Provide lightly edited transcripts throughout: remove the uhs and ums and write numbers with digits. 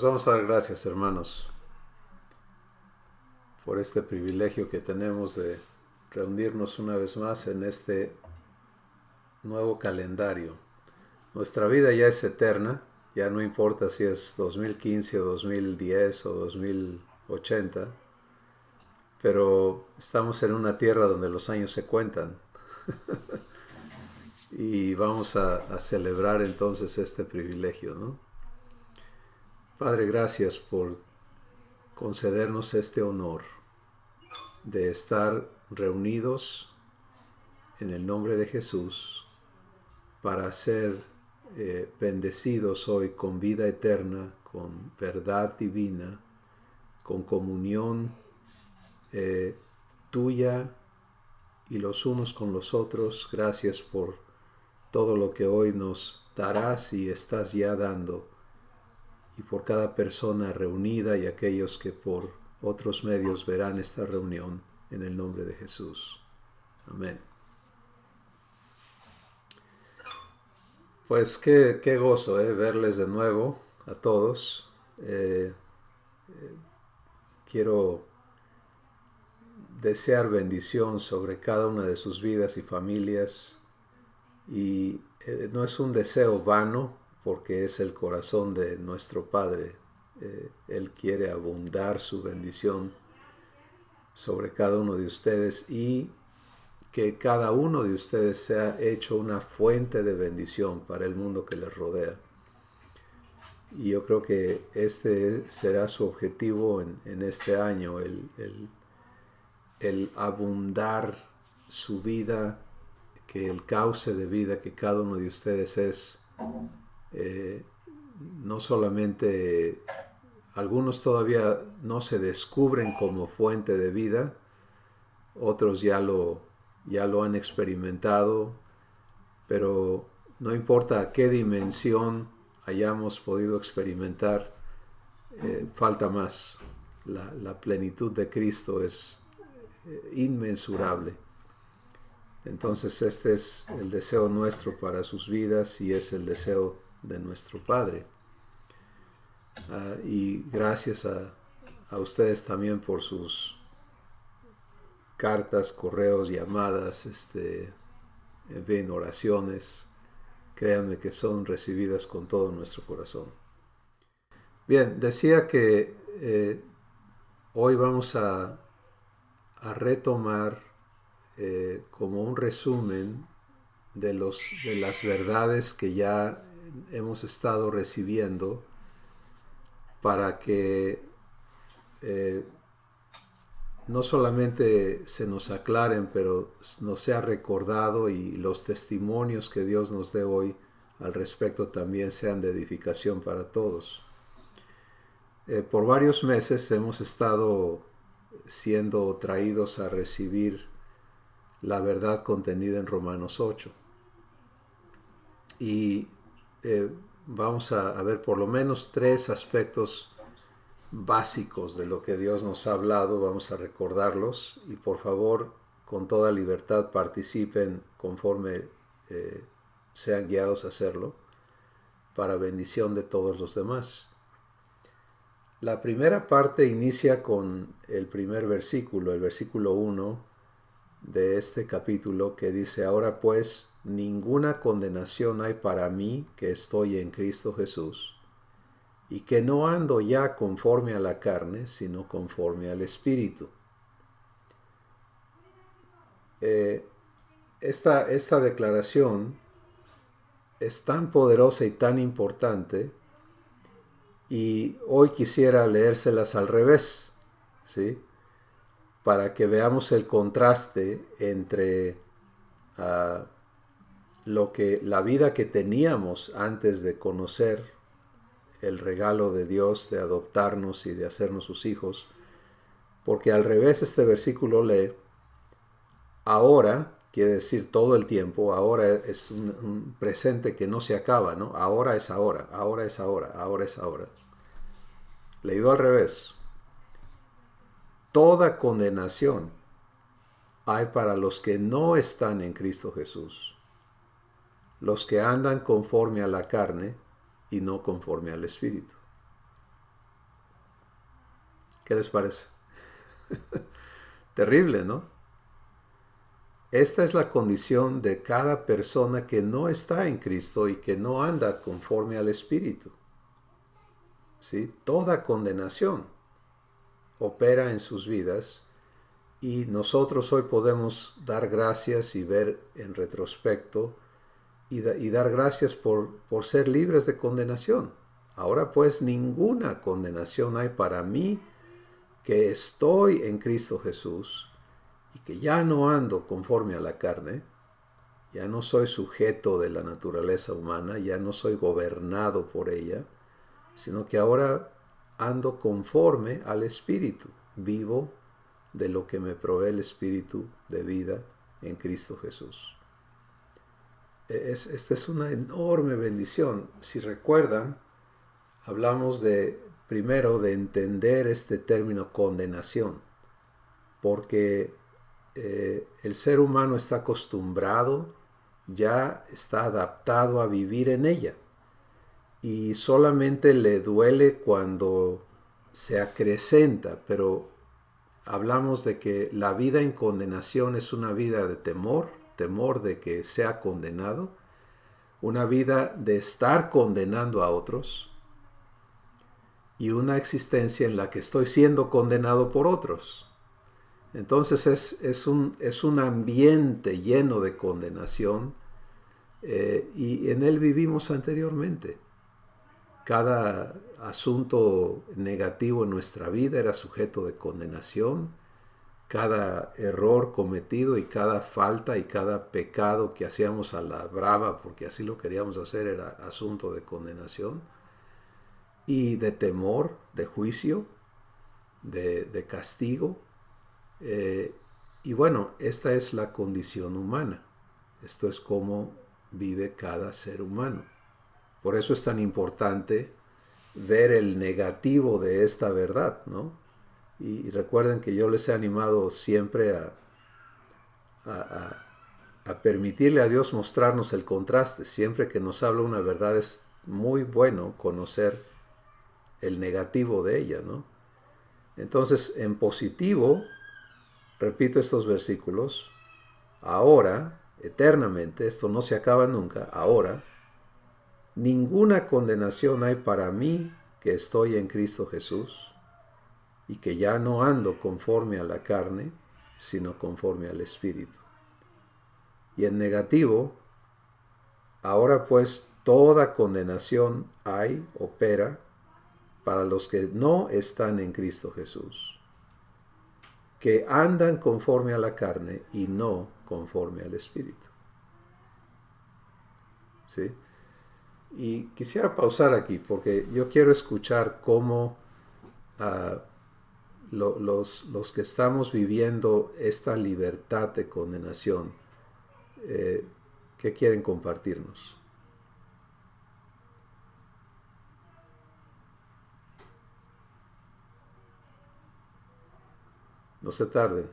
vamos a dar gracias, hermanos, por este privilegio que tenemos de reunirnos una vez más en este nuevo calendario. Nuestra vida ya es eterna, ya no importa si es 2015 o 2010 o 2080, pero estamos en una tierra donde los años se cuentan y vamos a celebrar entonces este privilegio, ¿no? Padre, gracias por concedernos este honor de estar reunidos en el nombre de Jesús para ser bendecidos hoy con vida eterna, con verdad divina, con comunión tuya y los unos con los otros. Gracias por todo lo que hoy nos darás y estás ya dando, y por cada persona reunida y aquellos que por otros medios verán esta reunión, en el nombre de Jesús. Amén. Pues qué gozo verles de nuevo a todos. Quiero desear bendición sobre cada una de sus vidas y familias. Y no es un deseo vano, porque es el corazón de nuestro Padre. Él quiere abundar su bendición sobre cada uno de ustedes y que cada uno de ustedes sea hecho una fuente de bendición para el mundo que les rodea. Y yo creo que este será su objetivo en este año, el abundar su vida, que el cauce de vida que cada uno de ustedes es, no solamente, algunos todavía no se descubren como fuente de vida, otros ya lo han experimentado, pero no importa a qué dimensión hayamos podido experimentar, falta más. La plenitud de Cristo es inmensurable. Entonces este es el deseo nuestro para sus vidas y es el deseo de nuestro Padre. Y gracias a ustedes también por sus cartas, correos, llamadas, en fin, oraciones. Créanme que son recibidas con todo nuestro corazón. Bien, decía que hoy vamos a retomar como un resumen de las verdades que ya hemos estado recibiendo, para que no solamente se nos aclaren, pero nos sea recordado y los testimonios que Dios nos dé hoy al respecto también sean de edificación para todos. Por varios meses hemos estado siendo traídos a recibir la verdad contenida en Romanos 8. Y vamos a ver por lo menos 3 aspectos básicos de lo que Dios nos ha hablado. Vamos a recordarlos y por favor, con toda libertad, participen conforme sean guiados a hacerlo, para bendición de todos los demás. La primera parte inicia con el primer versículo, el versículo 1 de este capítulo, que dice: ahora pues, ninguna condenación hay para mí que estoy en Cristo Jesús, y que no ando ya conforme a la carne, sino conforme al Espíritu. Esta declaración es tan poderosa y tan importante, y hoy quisiera leérselas al revés, ¿sí? Para que veamos el contraste entre la vida que teníamos antes de conocer el regalo de Dios de adoptarnos y de hacernos sus hijos, porque al revés este versículo lee: ahora, quiere decir todo el tiempo, ahora es un presente que no se acaba, ¿no? Ahora es ahora, ahora es ahora, ahora es ahora. Leído al revés: toda condenación hay para los que no están en Cristo Jesús, los que andan conforme a la carne y no conforme al Espíritu. ¿Qué les parece? Terrible, ¿no? Esta es la condición de cada persona que no está en Cristo y que no anda conforme al Espíritu. ¿Sí? Toda condenación opera en sus vidas y nosotros hoy podemos dar gracias y ver en retrospecto y dar gracias por ser libres de condenación. Ahora pues ninguna condenación hay para mí que estoy en Cristo Jesús y que ya no ando conforme a la carne, ya no soy sujeto de la naturaleza humana, ya no soy gobernado por ella, sino que ahora ando conforme al Espíritu, vivo de lo que me provee el Espíritu de vida en Cristo Jesús. Esta es una enorme bendición. Si recuerdan, hablamos primero de entender este término condenación, porque el ser humano está acostumbrado, ya está adaptado a vivir en ella, y solamente le duele cuando se acrecenta, pero hablamos de que la vida en condenación es una vida de temor, temor de que sea condenado, una vida de estar condenando a otros y una existencia en la que estoy siendo condenado por otros. Entonces es un ambiente lleno de condenación y en él vivimos anteriormente. Cada asunto negativo en nuestra vida era sujeto de condenación. Cada error cometido y cada falta y cada pecado que hacíamos a la brava, porque así lo queríamos hacer, era asunto de condenación y de temor, de juicio, de castigo. Y bueno, esta es la condición humana. Esto es cómo vive cada ser humano. Por eso es tan importante ver el negativo de esta verdad, ¿no? Y recuerden que yo les he animado siempre a permitirle a Dios mostrarnos el contraste. Siempre que nos habla una verdad es muy bueno conocer el negativo de ella, ¿no? Entonces, en positivo, repito estos versículos, ahora, eternamente, esto no se acaba nunca, ahora, ninguna condenación hay para mí que estoy en Cristo Jesús y que ya no ando conforme a la carne, sino conforme al Espíritu. Y en negativo, ahora pues toda condenación hay, opera, para los que no están en Cristo Jesús, que andan conforme a la carne y no conforme al Espíritu. ¿Sí? Y quisiera pausar aquí porque yo quiero escuchar cómo los que estamos viviendo esta libertad de condenación, ¿qué quieren compartirnos? No se tarden.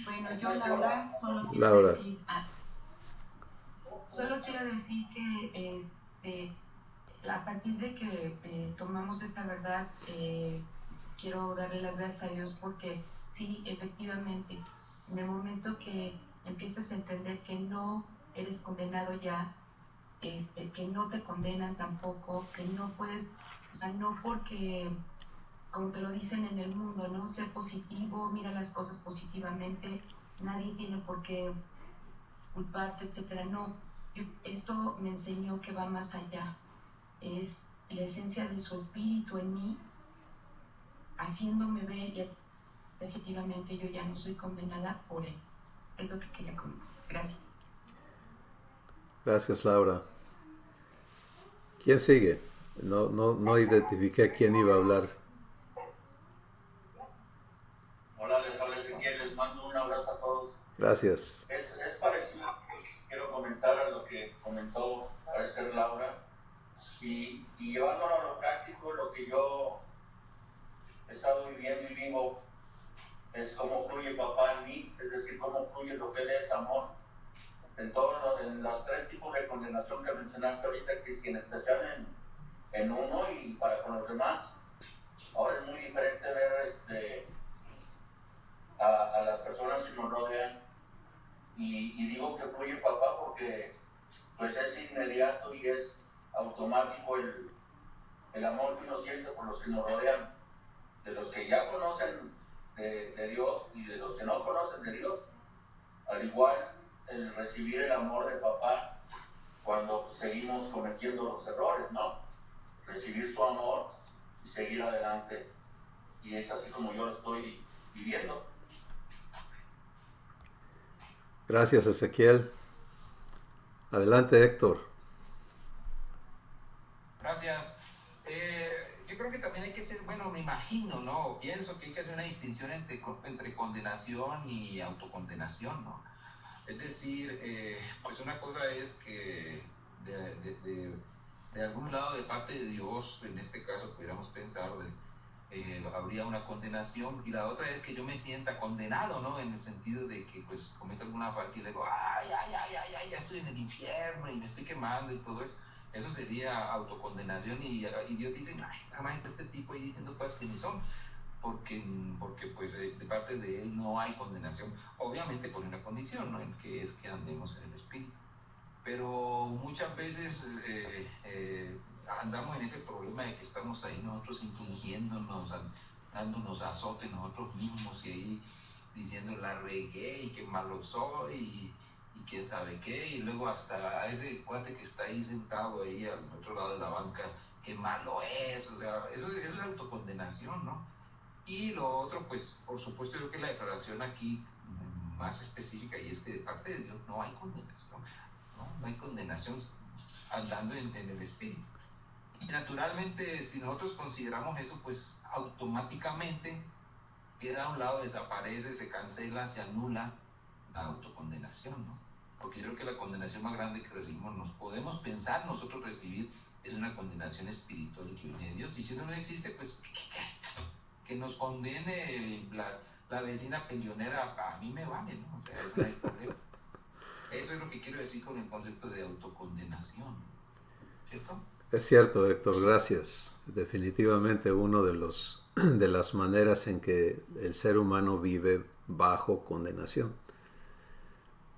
Bueno, yo Laura, Laura. Solo quiero decir que a partir de que tomamos esta verdad, quiero darle las gracias a Dios porque sí, efectivamente, en el momento que empiezas a entender que no eres condenado ya, que no te condenan tampoco, que no puedes, o sea, no porque, como te lo dicen en el mundo, ¿no? Ser positivo, mira las cosas positivamente, nadie tiene por qué culparte, etcétera. No, esto me enseñó que va más allá. Es la esencia de su espíritu en mí, haciéndome ver y positivamente yo ya no soy condenada por él. Es lo que quería comentar. Gracias. Gracias, Laura. ¿Quién sigue? No identifiqué quién iba a hablar. Hola, les habla Ezequiel, les mando un abrazo a todos. Gracias. Es parecido. Quiero comentar a lo que comentó parecer Laura y llevándolo a lo práctico, lo que yo he estado viviendo y vivo es cómo fluye papá en mí, es decir, cómo fluye lo que él es amor. en los tres tipos de condenación que mencionaste ahorita, Cris, y en especial en uno y para con los demás. Ahora es muy diferente ver a las personas que nos rodean, y digo que fluye, papá, porque pues es inmediato y es automático el amor que uno siente por los que nos rodean, de los que ya conocen de Dios y de los que no conocen de Dios. Al igual, el recibir el amor de papá cuando seguimos cometiendo los errores, ¿no? Recibir su amor y seguir adelante. Y es así como yo lo estoy viviendo. Gracias, Ezequiel. Adelante, Héctor. Gracias. Yo creo que también hay que ser, bueno, me imagino, ¿no? Pienso que hay que hacer una distinción entre condenación y autocondenación, ¿no? Es decir, pues una cosa es que de algún lado de parte de Dios, en este caso pudiéramos pensar, habría una condenación, y la otra es que yo me sienta condenado, ¿no? En el sentido de que pues cometo alguna falta y le digo, ay, ya estoy en el infierno y me estoy quemando y todo eso. Eso sería autocondenación, y Dios dice, ay, está más este tipo ahí diciendo cosas que ni son, porque pues de parte de él no hay condenación, obviamente por una condición, ¿no? En que es que andemos en el Espíritu. Pero muchas veces andamos en ese problema de que estamos ahí nosotros infligiéndonos, dándonos azote nosotros mismos, y ahí diciendo la regué y qué malo soy y quién sabe qué, y luego hasta a ese cuate que está ahí sentado ahí al otro lado de la banca, qué malo es, o sea, eso es autocondenación, ¿no? Y lo otro, pues por supuesto, yo creo que la declaración aquí más específica, y es que de parte de Dios no hay condenación, no hay condenación andando en el Espíritu. Y naturalmente, si nosotros consideramos eso, pues automáticamente queda a un lado, desaparece, se cancela, se anula la autocondenación, ¿no? Porque yo creo que la condenación más grande que recibimos, nos podemos pensar nosotros recibir, es una condenación espiritual que viene de Dios. Y si eso no existe, pues que nos condene la vecina peleonera, a mí me vale, ¿no? O sea, eso no hay problema. Eso es lo que quiero decir con el concepto de autocondenación, ¿cierto? Es cierto, Héctor, gracias. Definitivamente uno de las maneras en que el ser humano vive bajo condenación.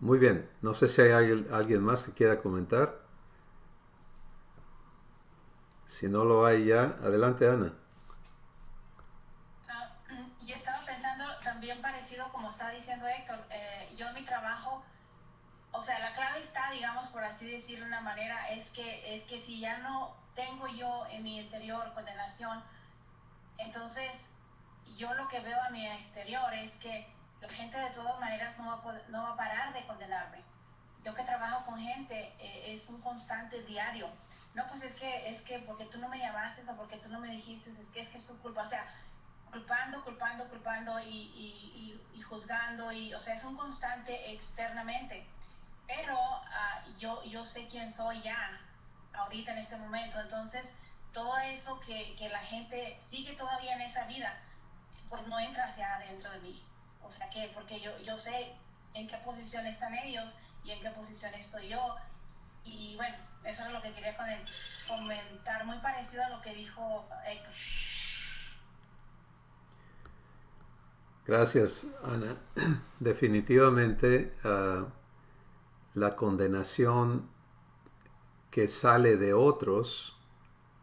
Muy bien, no sé si hay alguien más que quiera comentar. Si no lo hay ya, adelante, Ana. Yo estaba pensando también parecido como está diciendo Héctor. Yo en mi trabajo, o sea, la clave está, digamos, por así decirlo de una manera, es que si ya no tengo yo en mi interior condenación, entonces yo lo que veo a mi exterior es que la gente de todas maneras no va a parar de condenarme. Yo que trabajo con gente, es un constante diario. No, pues es que porque tú no me llamaste o porque tú no me dijiste, es que es tu culpa. O sea, culpando y juzgando, o sea, es un constante externamente. Pero yo sé quién soy ya, ahorita en este momento. Entonces, todo eso que la gente sigue todavía en esa vida, pues no entra hacia adentro de mí. O sea que, porque yo sé en qué posición están ellos y en qué posición estoy yo. Y bueno, eso es lo que quería comentar, muy parecido a lo que dijo Héctor. Gracias, Ana. Definitivamente la condenación que sale de otros,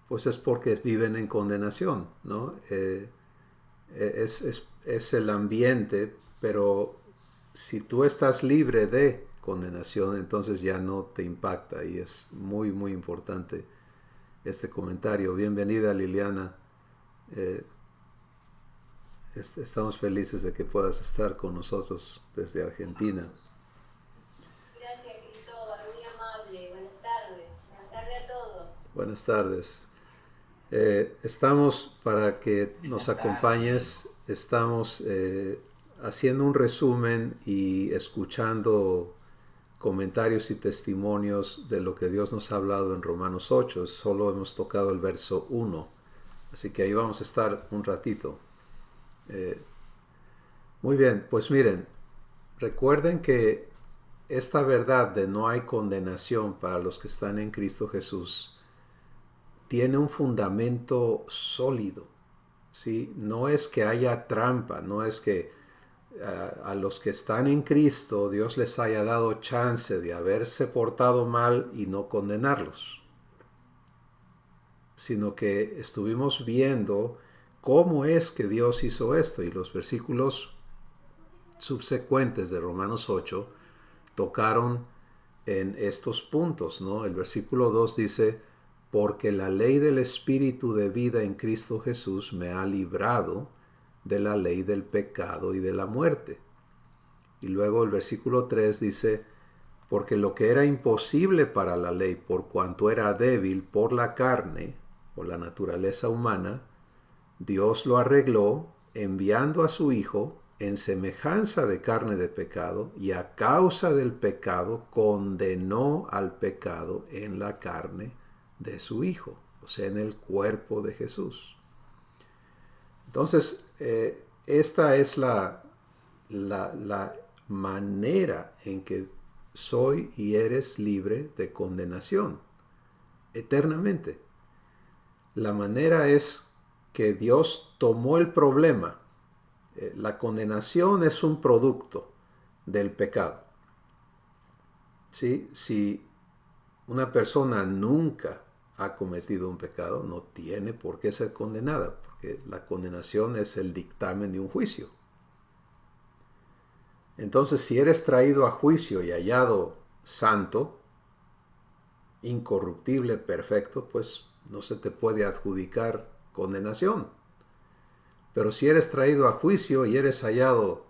pues es porque viven en condenación, ¿no? Es el ambiente, pero si tú estás libre de condenación, entonces ya no te impacta, y es muy, muy importante este comentario. Bienvenida, Liliana. Estamos felices de que puedas estar con nosotros desde Argentina. Gracias, Cristóbal, muy amable. Buenas tardes. Buenas tardes a todos. Buenas tardes. Estamos, para que nos acompañes, estamos haciendo un resumen y escuchando comentarios y testimonios de lo que Dios nos ha hablado en Romanos 8. Solo hemos tocado el verso 1, así que ahí vamos a estar un ratito. Muy bien, pues miren, recuerden que esta verdad de no hay condenación para los que están en Cristo Jesús tiene un fundamento sólido, ¿sí? No es que haya trampa, no es que a los que están en Cristo Dios les haya dado chance de haberse portado mal y no condenarlos, sino que estuvimos viendo cómo es que Dios hizo esto, y los versículos subsecuentes de Romanos 8 tocaron en estos puntos, ¿no? El versículo 2 dice: porque la ley del Espíritu de vida en Cristo Jesús me ha librado de la ley del pecado y de la muerte. Y luego el versículo 3 dice: porque lo que era imposible para la ley, por cuanto era débil por la carne o la naturaleza humana, Dios lo arregló enviando a su Hijo en semejanza de carne de pecado, y a causa del pecado condenó al pecado en la carne de su Hijo, o sea, en el cuerpo de Jesús. Entonces, esta es la manera en que soy y eres libre de condenación eternamente. La manera es que Dios tomó el problema. La condenación es un producto del pecado. ¿Sí? Si una persona nunca ha cometido un pecado, no tiene por qué ser condenada, porque la condenación es el dictamen de un juicio. Entonces, si eres traído a juicio y hallado santo, incorruptible, perfecto, pues no se te puede adjudicar condenación. Pero si eres traído a juicio y eres hallado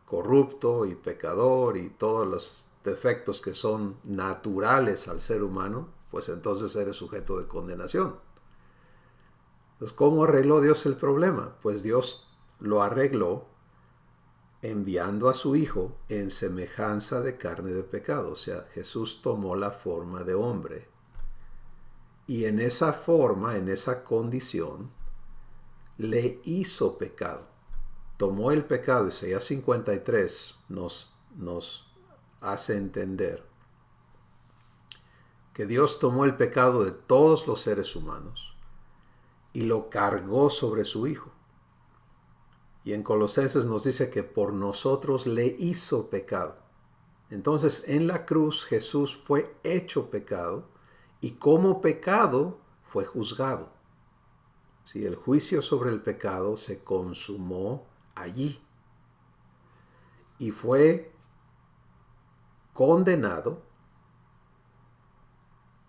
corrupto y pecador y todos los defectos que son naturales al ser humano, pues entonces eres sujeto de condenación. Entonces, ¿cómo arregló Dios el problema? Pues Dios lo arregló enviando a su Hijo en semejanza de carne de pecado. O sea, Jesús tomó la forma de hombre. Y en esa forma, en esa condición, le hizo pecado. Tomó el pecado. Isaías 53 nos hace entender que Dios tomó el pecado de todos los seres humanos y lo cargó sobre su Hijo. Y en Colosenses nos dice que por nosotros le hizo pecado. Entonces, en la cruz Jesús fue hecho pecado y como pecado fue juzgado. ¿Sí? El juicio sobre el pecado se consumó allí y fue condenado,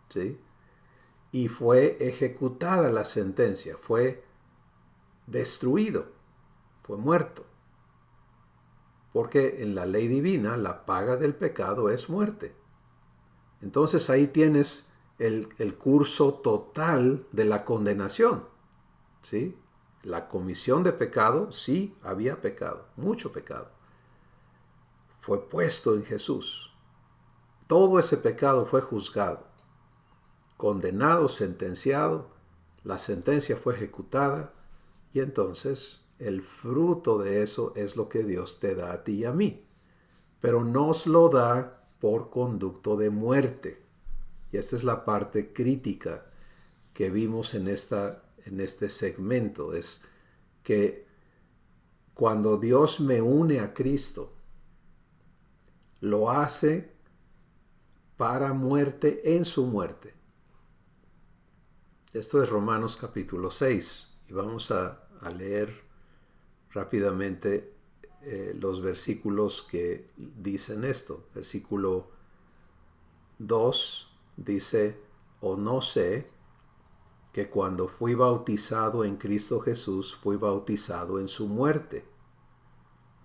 ¿sí? Y fue ejecutada la sentencia, fue destruido, fue muerto. Porque en la ley divina la paga del pecado es muerte. Entonces ahí tienes el curso total de la condenación, ¿sí? La comisión de pecado, sí, había pecado, mucho pecado. Fue puesto en Jesús. Todo ese pecado fue juzgado, condenado, sentenciado, la sentencia fue ejecutada y entonces el fruto de eso es lo que Dios te da a ti y a mí. Pero nos lo da por conducto de muerte. Y esta es la parte crítica que vimos en este segmento. Es que cuando Dios me une a Cristo, lo hace para muerte en su muerte. Esto es Romanos capítulo 6. Y vamos a leer rápidamente los versículos que dicen esto. Versículo 2 dice: o no sé que cuando fui bautizado en Cristo Jesús, fui bautizado en su muerte,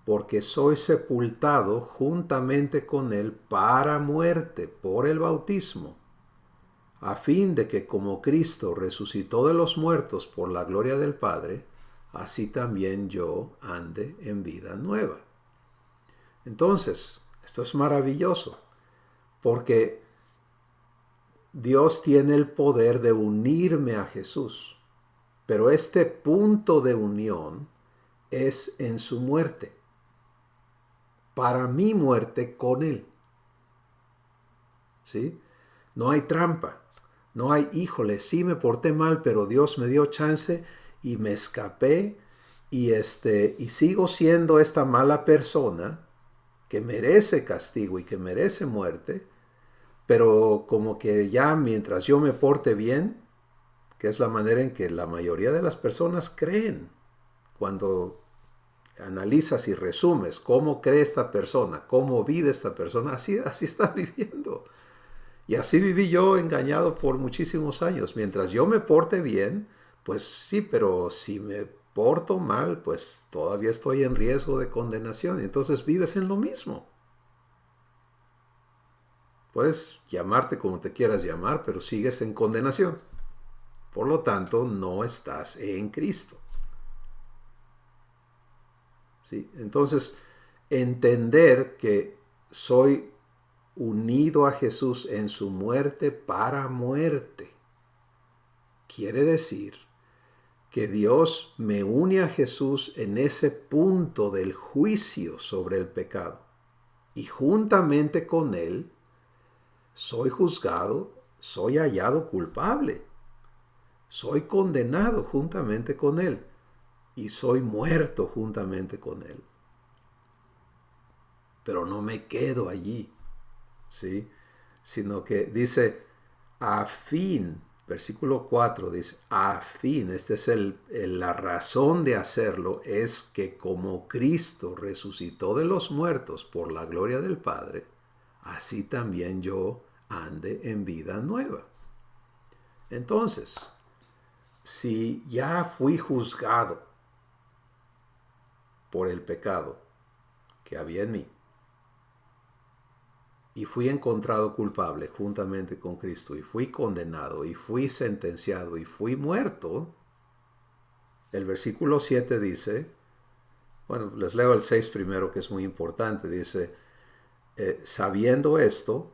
porque soy sepultado juntamente con él para muerte por el bautismo, a fin de que como Cristo resucitó de los muertos por la gloria del Padre, así también yo ande en vida nueva. Entonces, esto es maravilloso, porque Dios tiene el poder de unirme a Jesús, pero este punto de unión es en su muerte, para mi muerte con Él. ¿sí? No hay trampa. No hay, híjole, sí me porté mal, pero Dios me dio chance y me escapé y sigo siendo esta mala persona que merece castigo y que merece muerte, pero como que ya mientras yo me porte bien, que es la manera en que la mayoría de las personas creen. Cuando analizas y resumes cómo cree esta persona, cómo vive esta persona, así está viviendo. Y así viví yo engañado por muchísimos años. Mientras yo me porte bien, pues sí, pero si me porto mal, pues todavía estoy en riesgo de condenación. Entonces vives en lo mismo. Puedes llamarte como te quieras llamar, pero sigues en condenación. Por lo tanto, no estás en Cristo. ¿Sí? Entonces, entender que soy unido a Jesús en su muerte para muerte, quiere decir que Dios me une a Jesús en ese punto del juicio sobre el pecado. Y juntamente con Él, soy juzgado, soy hallado culpable. Soy condenado juntamente con Él. Y soy muerto juntamente con Él. Pero no me quedo allí, ¿sí? Sino que dice, a fin, versículo 4 dice, a fin, esta es la razón de hacerlo, es que como Cristo resucitó de los muertos por la gloria del Padre, así también yo ande en vida nueva. Entonces, si ya fui juzgado por el pecado que había en mí, y fui encontrado culpable juntamente con Cristo, y fui condenado, y fui sentenciado, y fui muerto, el versículo 7 dice, bueno, les leo el 6 primero, que es muy importante, dice, sabiendo esto,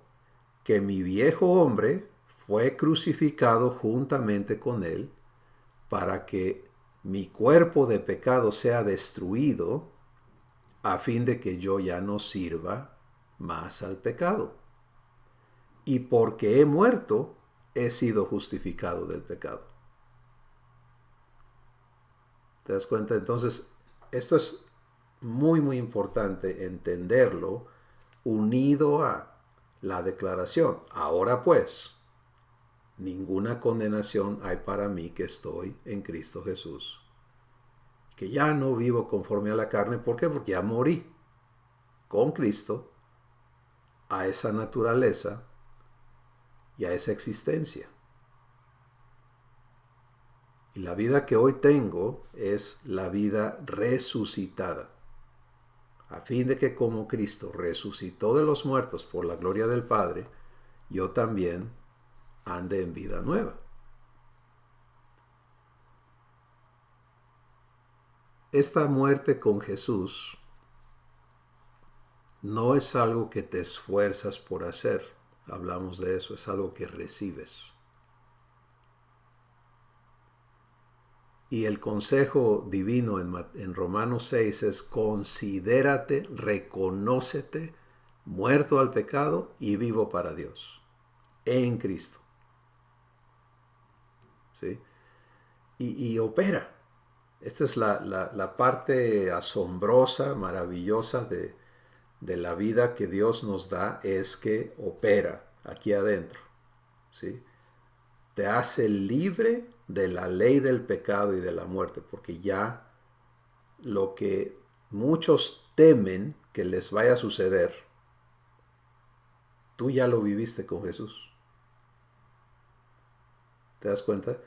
que mi viejo hombre fue crucificado juntamente con él, para que mi cuerpo de pecado sea destruido, a fin de que yo ya no sirva más al pecado. Y porque he muerto, he sido justificado del pecado. ¿Te das cuenta? Entonces, esto es muy, muy importante entenderlo unido a la declaración. Ahora pues, ninguna condenación hay para mí que estoy en Cristo Jesús. Que ya no vivo conforme a la carne. ¿Por qué? Porque ya morí con Cristo a esa naturaleza y a esa existencia. Y la vida que hoy tengo es la vida resucitada, a fin de que como Cristo resucitó de los muertos por la gloria del Padre, yo también ande en vida nueva. Esta muerte con Jesús no es algo que te esfuerzas por hacer. Hablamos de eso, es algo que recibes. Y el consejo divino en Romanos 6 es: considérate, reconócete muerto al pecado y vivo para Dios, en Cristo. ¿Sí? Y opera. Esta es la parte asombrosa, maravillosa de la vida que Dios nos da, es que opera aquí adentro. ¿Sí? Te hace libre de la ley del pecado y de la muerte, porque ya lo que muchos temen que les vaya a suceder, tú ya lo viviste con Jesús. ¿Te das cuenta?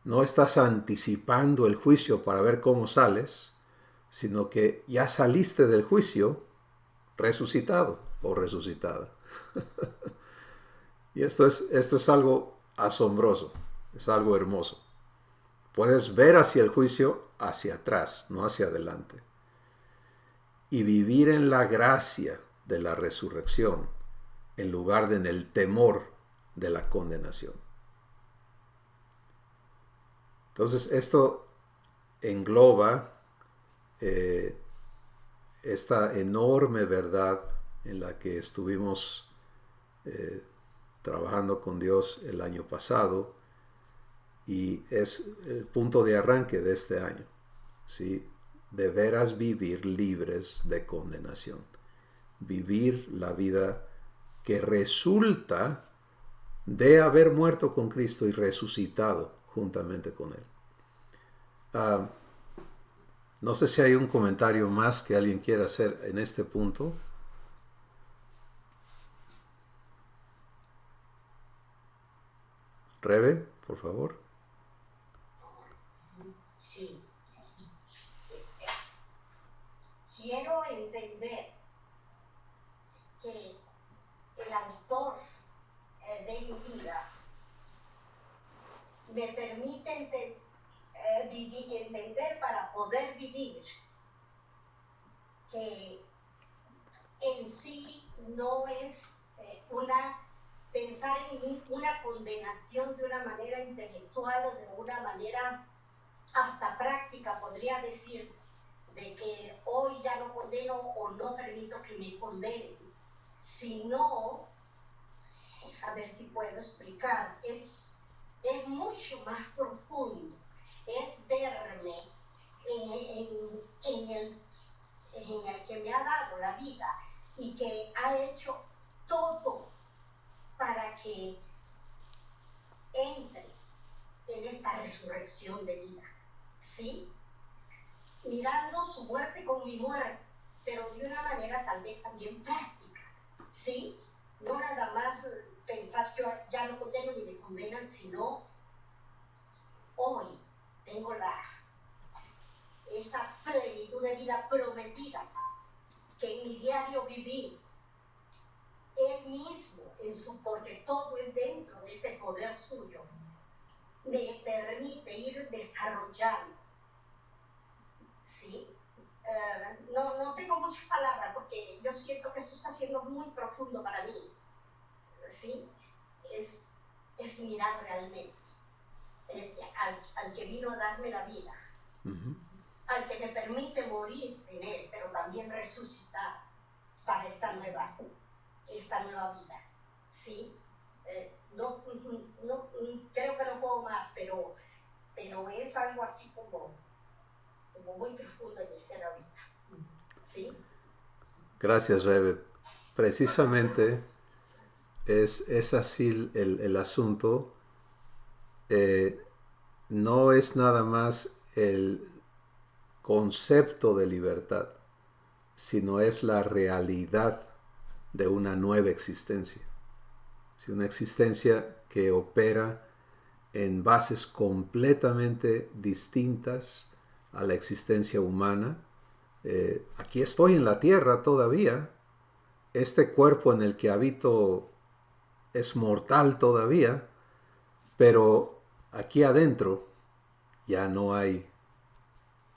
No estás anticipando el juicio para ver cómo sales, sino que ya saliste del juicio resucitado o resucitada. Y esto es algo asombroso, es algo hermoso. Puedes ver hacia el juicio hacia atrás, no hacia adelante. Y vivir en la gracia de la resurrección en lugar de en el temor de la condenación. Entonces esto engloba esta enorme verdad en la que estuvimos trabajando con Dios el año pasado y es el punto de arranque de este año, ¿sí? De veras vivir libres de condenación. Vivir la vida que resulta de haber muerto con Cristo y resucitado juntamente con Él. No sé si hay un comentario más que alguien quiera hacer en este punto. Rebe, por favor. Sí. Quiero entender que el autor de mi vida me permite entender para poder vivir que en sí no es pensar en una condenación de una manera intelectual o de una manera hasta práctica, podría decir, de que hoy ya no condeno o no permito que me condenen, sino, a ver si puedo explicar, es mucho más profundo, es verme en el que me ha dado la vida y que ha hecho todo para que entre en esta resurrección de vida, ¿sí? Mirando su muerte con mi muerte, pero de una manera tal vez también práctica, ¿sí? No nada más pensar yo ya no condeno ni me condenan, sino hoy tengo esa plenitud de vida prometida que en mi diario vivir, Él mismo, porque todo es dentro de ese poder suyo, me permite ir desarrollando, ¿sí? No tengo muchas palabras porque yo siento que esto está siendo muy profundo para mí, ¿sí? Es mirar realmente al que vino a darme la vida, al que me permite morir en Él, pero también resucitar para esta nueva vida, ¿sí? No, creo que no puedo más, pero es algo así como muy profundo en mi ser ahorita, ¿sí? Gracias, Rebe. Precisamente es así el asunto. No es nada más el concepto de libertad, sino es la realidad de una nueva existencia. ¿Sí? Una existencia que opera en bases completamente distintas a la existencia humana. Aquí estoy en la tierra todavía. Este cuerpo en el que habito es mortal todavía, pero aquí adentro ya no hay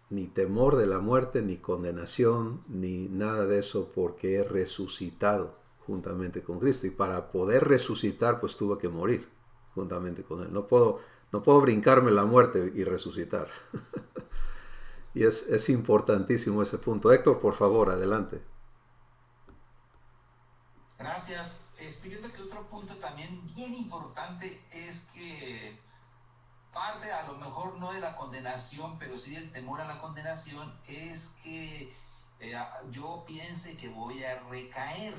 ni temor de la muerte, ni condenación, ni nada de eso, porque he resucitado juntamente con Cristo. Y para poder resucitar, pues tuve que morir juntamente con Él. No puedo brincarme la muerte y resucitar. Y es importantísimo ese punto. Héctor, por favor, adelante. Gracias. Yo creo que otro punto también bien importante es que parte a lo mejor no de la condenación, pero sí del temor a la condenación, es que yo piense que voy a recaer.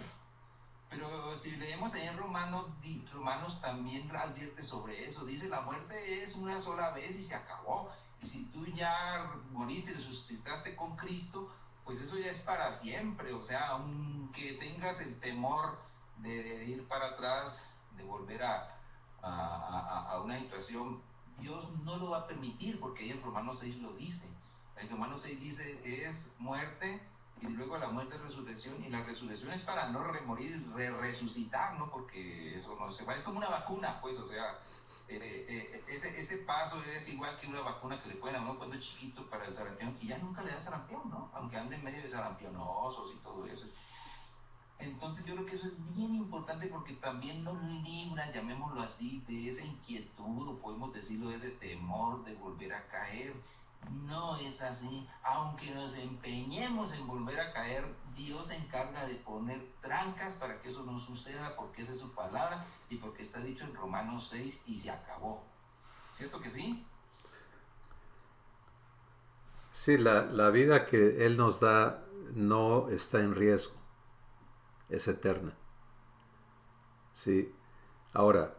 Pero si leemos ahí en Romanos también advierte sobre eso. Dice, la muerte es una sola vez y se acabó. Y si tú ya moriste y resucitaste con Cristo, pues eso ya es para siempre. O sea, aunque tengas el temor de ir para atrás, de volver a una situación, Dios no lo va a permitir, porque ahí en Romanos 6 lo dice. En Romanos 6 dice, es muerte, y luego la muerte es resurrección, y la resurrección es para no remorir, resucitar, ¿no? Porque eso no se va, es como una vacuna, pues, o sea, ese paso es igual que una vacuna que le ponen a uno cuando es chiquito para el sarampión, y ya nunca le da sarampión, ¿no? Aunque ande en medio de sarampionosos y todo eso. Entonces yo creo que eso es bien importante porque también nos libra, llamémoslo así, de esa inquietud, o podemos decirlo, de ese temor de volver a caer. No es así. Aunque nos empeñemos en volver a caer, Dios se encarga de poner trancas para que eso no suceda, porque esa es su palabra y porque está dicho en Romanos 6 y se acabó. ¿Cierto que sí? Sí, la vida que Él nos da no está en riesgo, es eterna. Sí. Ahora,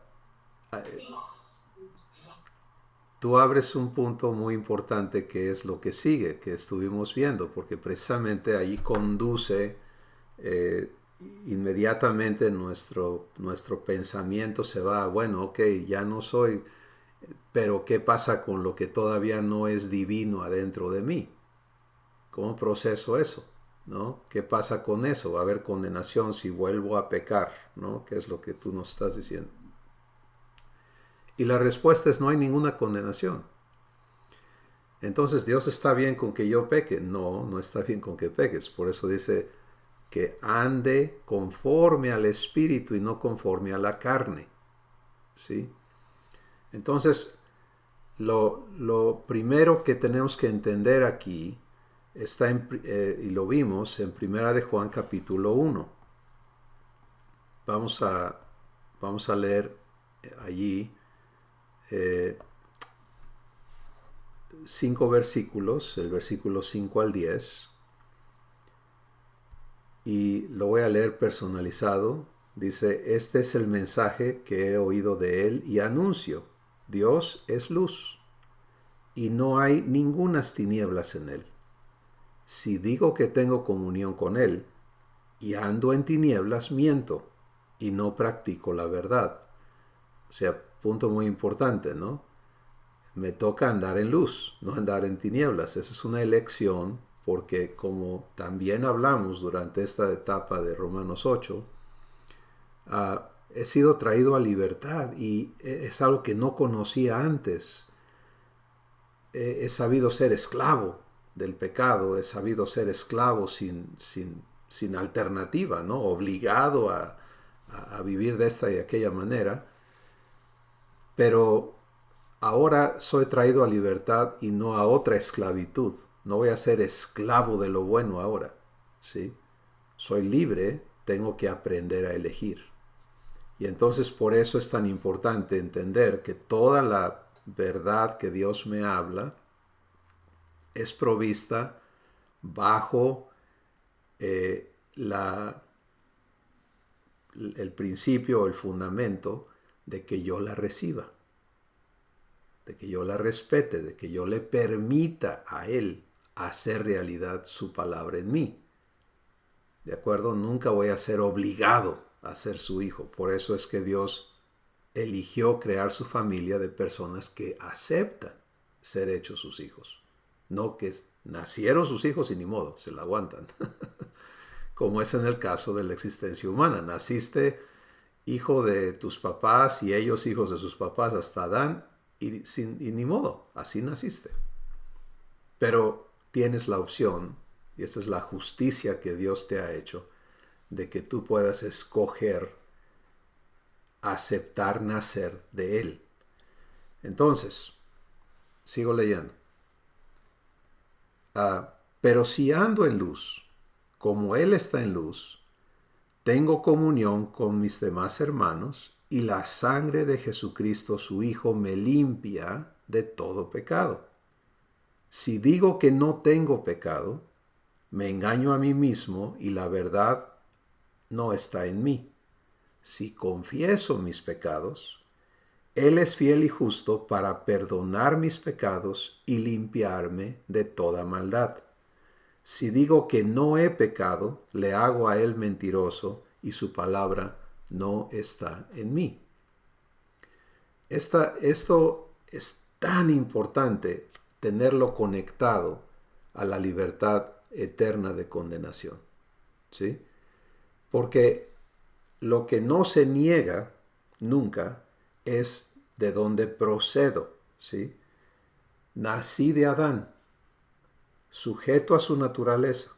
tú abres un punto muy importante que es lo que sigue, que estuvimos viendo, porque precisamente ahí conduce eh, inmediatamente nuestro pensamiento se va a, bueno, ok, ya no soy, pero ¿qué pasa con lo que todavía no es divino adentro de mí? ¿Cómo proceso eso? ¿No? ¿Qué pasa con eso? ¿Va a haber condenación si vuelvo a pecar? ¿No? ¿Qué es lo que tú nos estás diciendo? Y la respuesta es no hay ninguna condenación. Entonces, ¿Dios está bien con que yo peque? No, no está bien con que peques. Por eso dice que ande conforme al Espíritu y no conforme a la carne. ¿Sí? Entonces, lo primero que tenemos que entender aquí está y lo vimos en Primera de Juan capítulo 1. Vamos a leer allí 5 versículos, el versículo 5 al 10, y lo voy a leer personalizado. Dice, este es el mensaje que he oído de él y anuncio. Dios es luz, y no hay ningunas tinieblas en él. Si digo que tengo comunión con él, y ando en tinieblas, miento, y no practico la verdad. O sea, punto muy importante, ¿no? Me toca andar en luz, no andar en tinieblas. Esa es una elección porque como también hablamos durante esta etapa de Romanos 8, he sido traído a libertad y es algo que no conocía antes. He sabido ser esclavo del pecado, he sabido ser esclavo sin alternativa, ¿no? Obligado a vivir de esta y aquella manera. Pero ahora soy traído a libertad y no a otra esclavitud. No voy a ser esclavo de lo bueno ahora, ¿sí? Soy libre, tengo que aprender a elegir. Y entonces por eso es tan importante entender que toda la verdad que Dios me habla es provista bajo el principio, el fundamento de que yo la reciba, de que yo la respete, de que yo le permita a Él hacer realidad su palabra en mí. ¿De acuerdo? Nunca voy a ser obligado a ser su hijo. Por eso es que Dios eligió crear su familia de personas que aceptan ser hechos sus hijos. No que nacieron sus hijos y ni modo, se la aguantan. Como es en el caso de la existencia humana. Naciste hijo de tus papás y ellos hijos de sus papás hasta Adán y ni modo, así naciste. Pero tienes la opción, y esa es la justicia que Dios te ha hecho, de que tú puedas escoger aceptar nacer de Él. Entonces, sigo leyendo. Pero si ando en luz, como Él está en luz, tengo comunión con mis demás hermanos y la sangre de Jesucristo su Hijo me limpia de todo pecado. Si digo que no tengo pecado, me engaño a mí mismo y la verdad no está en mí. Si confieso mis pecados, Él es fiel y justo para perdonar mis pecados y limpiarme de toda maldad. Si digo que no he pecado, le hago a Él mentiroso y su palabra no está en mí. Esto es tan importante tenerlo conectado a la libertad eterna de condenación, ¿sí? Porque lo que no se niega nunca es de dónde procedo, ¿sí? Nací de Adán, sujeto a su naturaleza.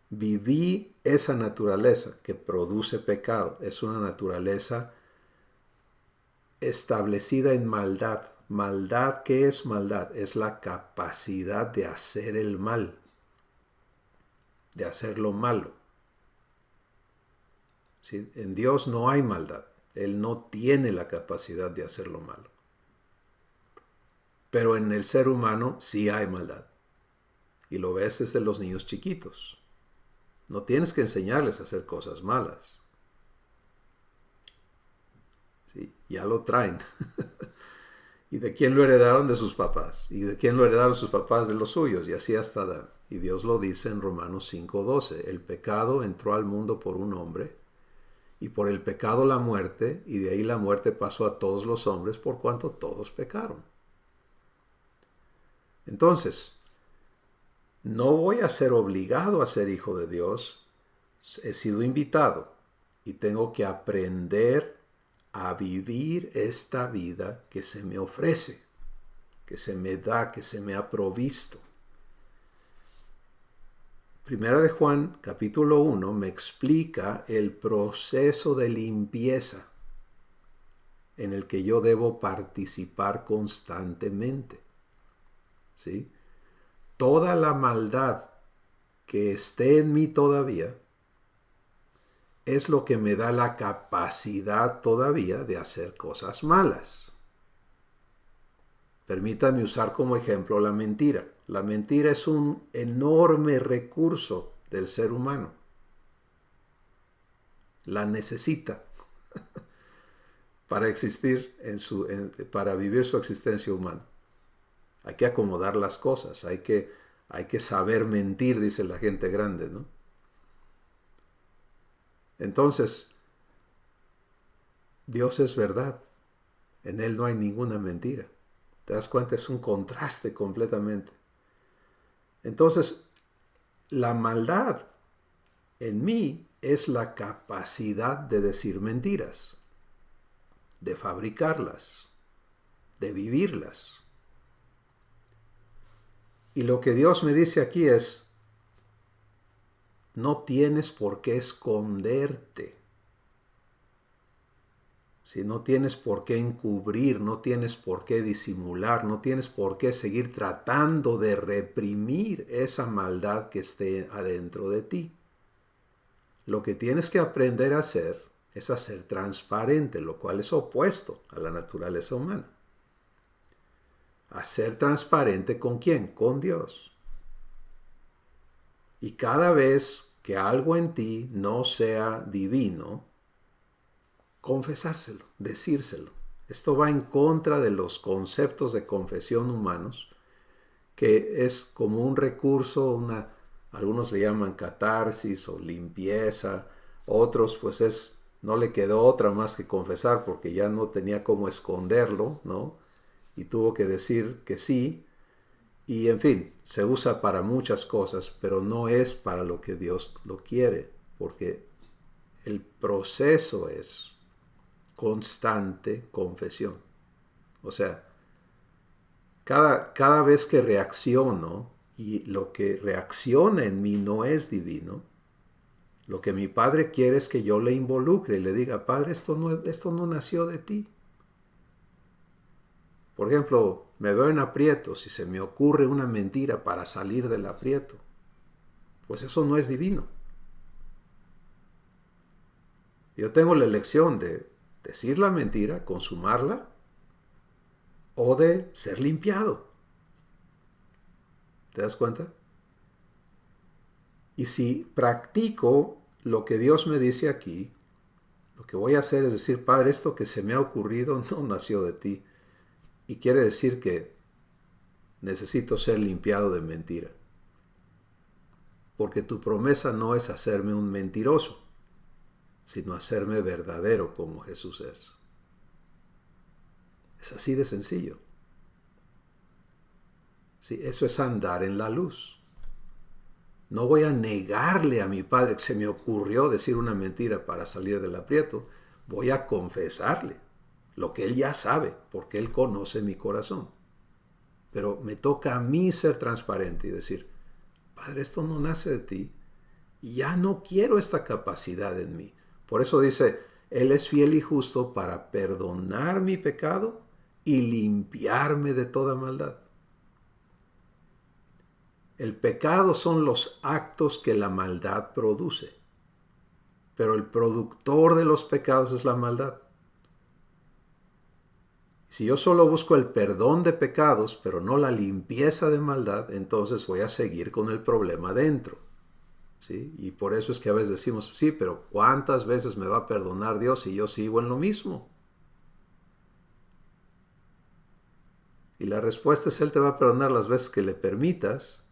Viví esa naturaleza que produce pecado. Es una naturaleza establecida en maldad, Maldad, ¿qué es maldad? Es la capacidad de hacer el mal, de hacer lo malo. ¿Sí? En Dios no hay maldad. Él no tiene la capacidad de hacer lo malo. Pero en el ser humano sí hay maldad. Y lo ves desde los niños chiquitos. No tienes que enseñarles a hacer cosas malas. ¿Sí? Ya lo traen. ¿Y de quién lo heredaron? De sus papás. ¿Y de quién lo heredaron sus papás? De los suyos. Y así hasta Adán. Y Dios lo dice en Romanos 5:12. El pecado entró al mundo por un hombre, y por el pecado la muerte, y de ahí la muerte pasó a todos los hombres por cuanto todos pecaron. Entonces, no voy a ser obligado a ser hijo de Dios. He sido invitado y tengo que aprender a vivir esta vida que se me ofrece, que se me da, que se me ha provisto. Primera de Juan, capítulo 1, me explica el proceso de limpieza en el que yo debo participar constantemente. ¿Sí? Toda la maldad que esté en mí todavía es lo que me da la capacidad todavía de hacer cosas malas. Permítanme usar como ejemplo la mentira. La mentira es un enorme recurso del ser humano. La necesita para existir para vivir su existencia humana. Hay que acomodar las cosas, hay que saber mentir, dice la gente grande, ¿no? Entonces, Dios es verdad. En Él no hay ninguna mentira. ¿Te das cuenta? Es un contraste completamente. Entonces, la maldad en mí es la capacidad de decir mentiras, de fabricarlas, de vivirlas. Y lo que Dios me dice aquí es, no tienes por qué esconderte. Si no tienes por qué encubrir, no tienes por qué disimular, no tienes por qué seguir tratando de reprimir esa maldad que esté adentro de ti. Lo que tienes que aprender a hacer es a ser transparente, lo cual es opuesto a la naturaleza humana. A ser transparente ¿con quién? Con Dios. Y cada vez que algo en ti no sea divino, confesárselo, decírselo. Esto va en contra de los conceptos de confesión humanos, que es como un recurso, algunos le llaman catarsis o limpieza, otros pues no le quedó otra más que confesar porque ya no tenía cómo esconderlo, ¿no? Y tuvo que decir que sí, y en fin, se usa para muchas cosas, pero no es para lo que Dios lo quiere, porque el proceso es constante confesión. O sea, cada vez que reacciono y lo que reacciona en mí no es divino, lo que mi Padre quiere es que yo le involucre y le diga, Padre, esto no nació de ti. Por ejemplo, me veo en aprietos y se me ocurre una mentira para salir del aprieto. Pues eso no es divino. Yo tengo la elección de decir la mentira, consumarla, o de ser limpiado. ¿Te das cuenta? Y si practico lo que Dios me dice aquí, lo que voy a hacer es decir, Padre, esto que se me ha ocurrido no nació de ti. Y quiere decir que necesito ser limpiado de mentira. Porque tu promesa no es hacerme un mentiroso, sino hacerme verdadero como Jesús es. Es así de sencillo. Sí, eso es andar en la luz. No voy a negarle a mi Padre que se me ocurrió decir una mentira para salir del aprieto. Voy a confesarle lo que Él ya sabe, porque Él conoce mi corazón. Pero me toca a mí ser transparente y decir, Padre, esto no nace de ti y ya no quiero esta capacidad en mí. Por eso dice, Él es fiel y justo para perdonar mi pecado y limpiarme de toda maldad. El pecado son los actos que la maldad produce, pero el productor de los pecados es la maldad. Si yo solo busco el perdón de pecados, pero no la limpieza de maldad, entonces voy a seguir con el problema dentro. ¿Sí? Y por eso es que a veces decimos, sí, pero ¿cuántas veces me va a perdonar Dios si yo sigo en lo mismo? Y la respuesta es, Él te va a perdonar las veces que le permitas,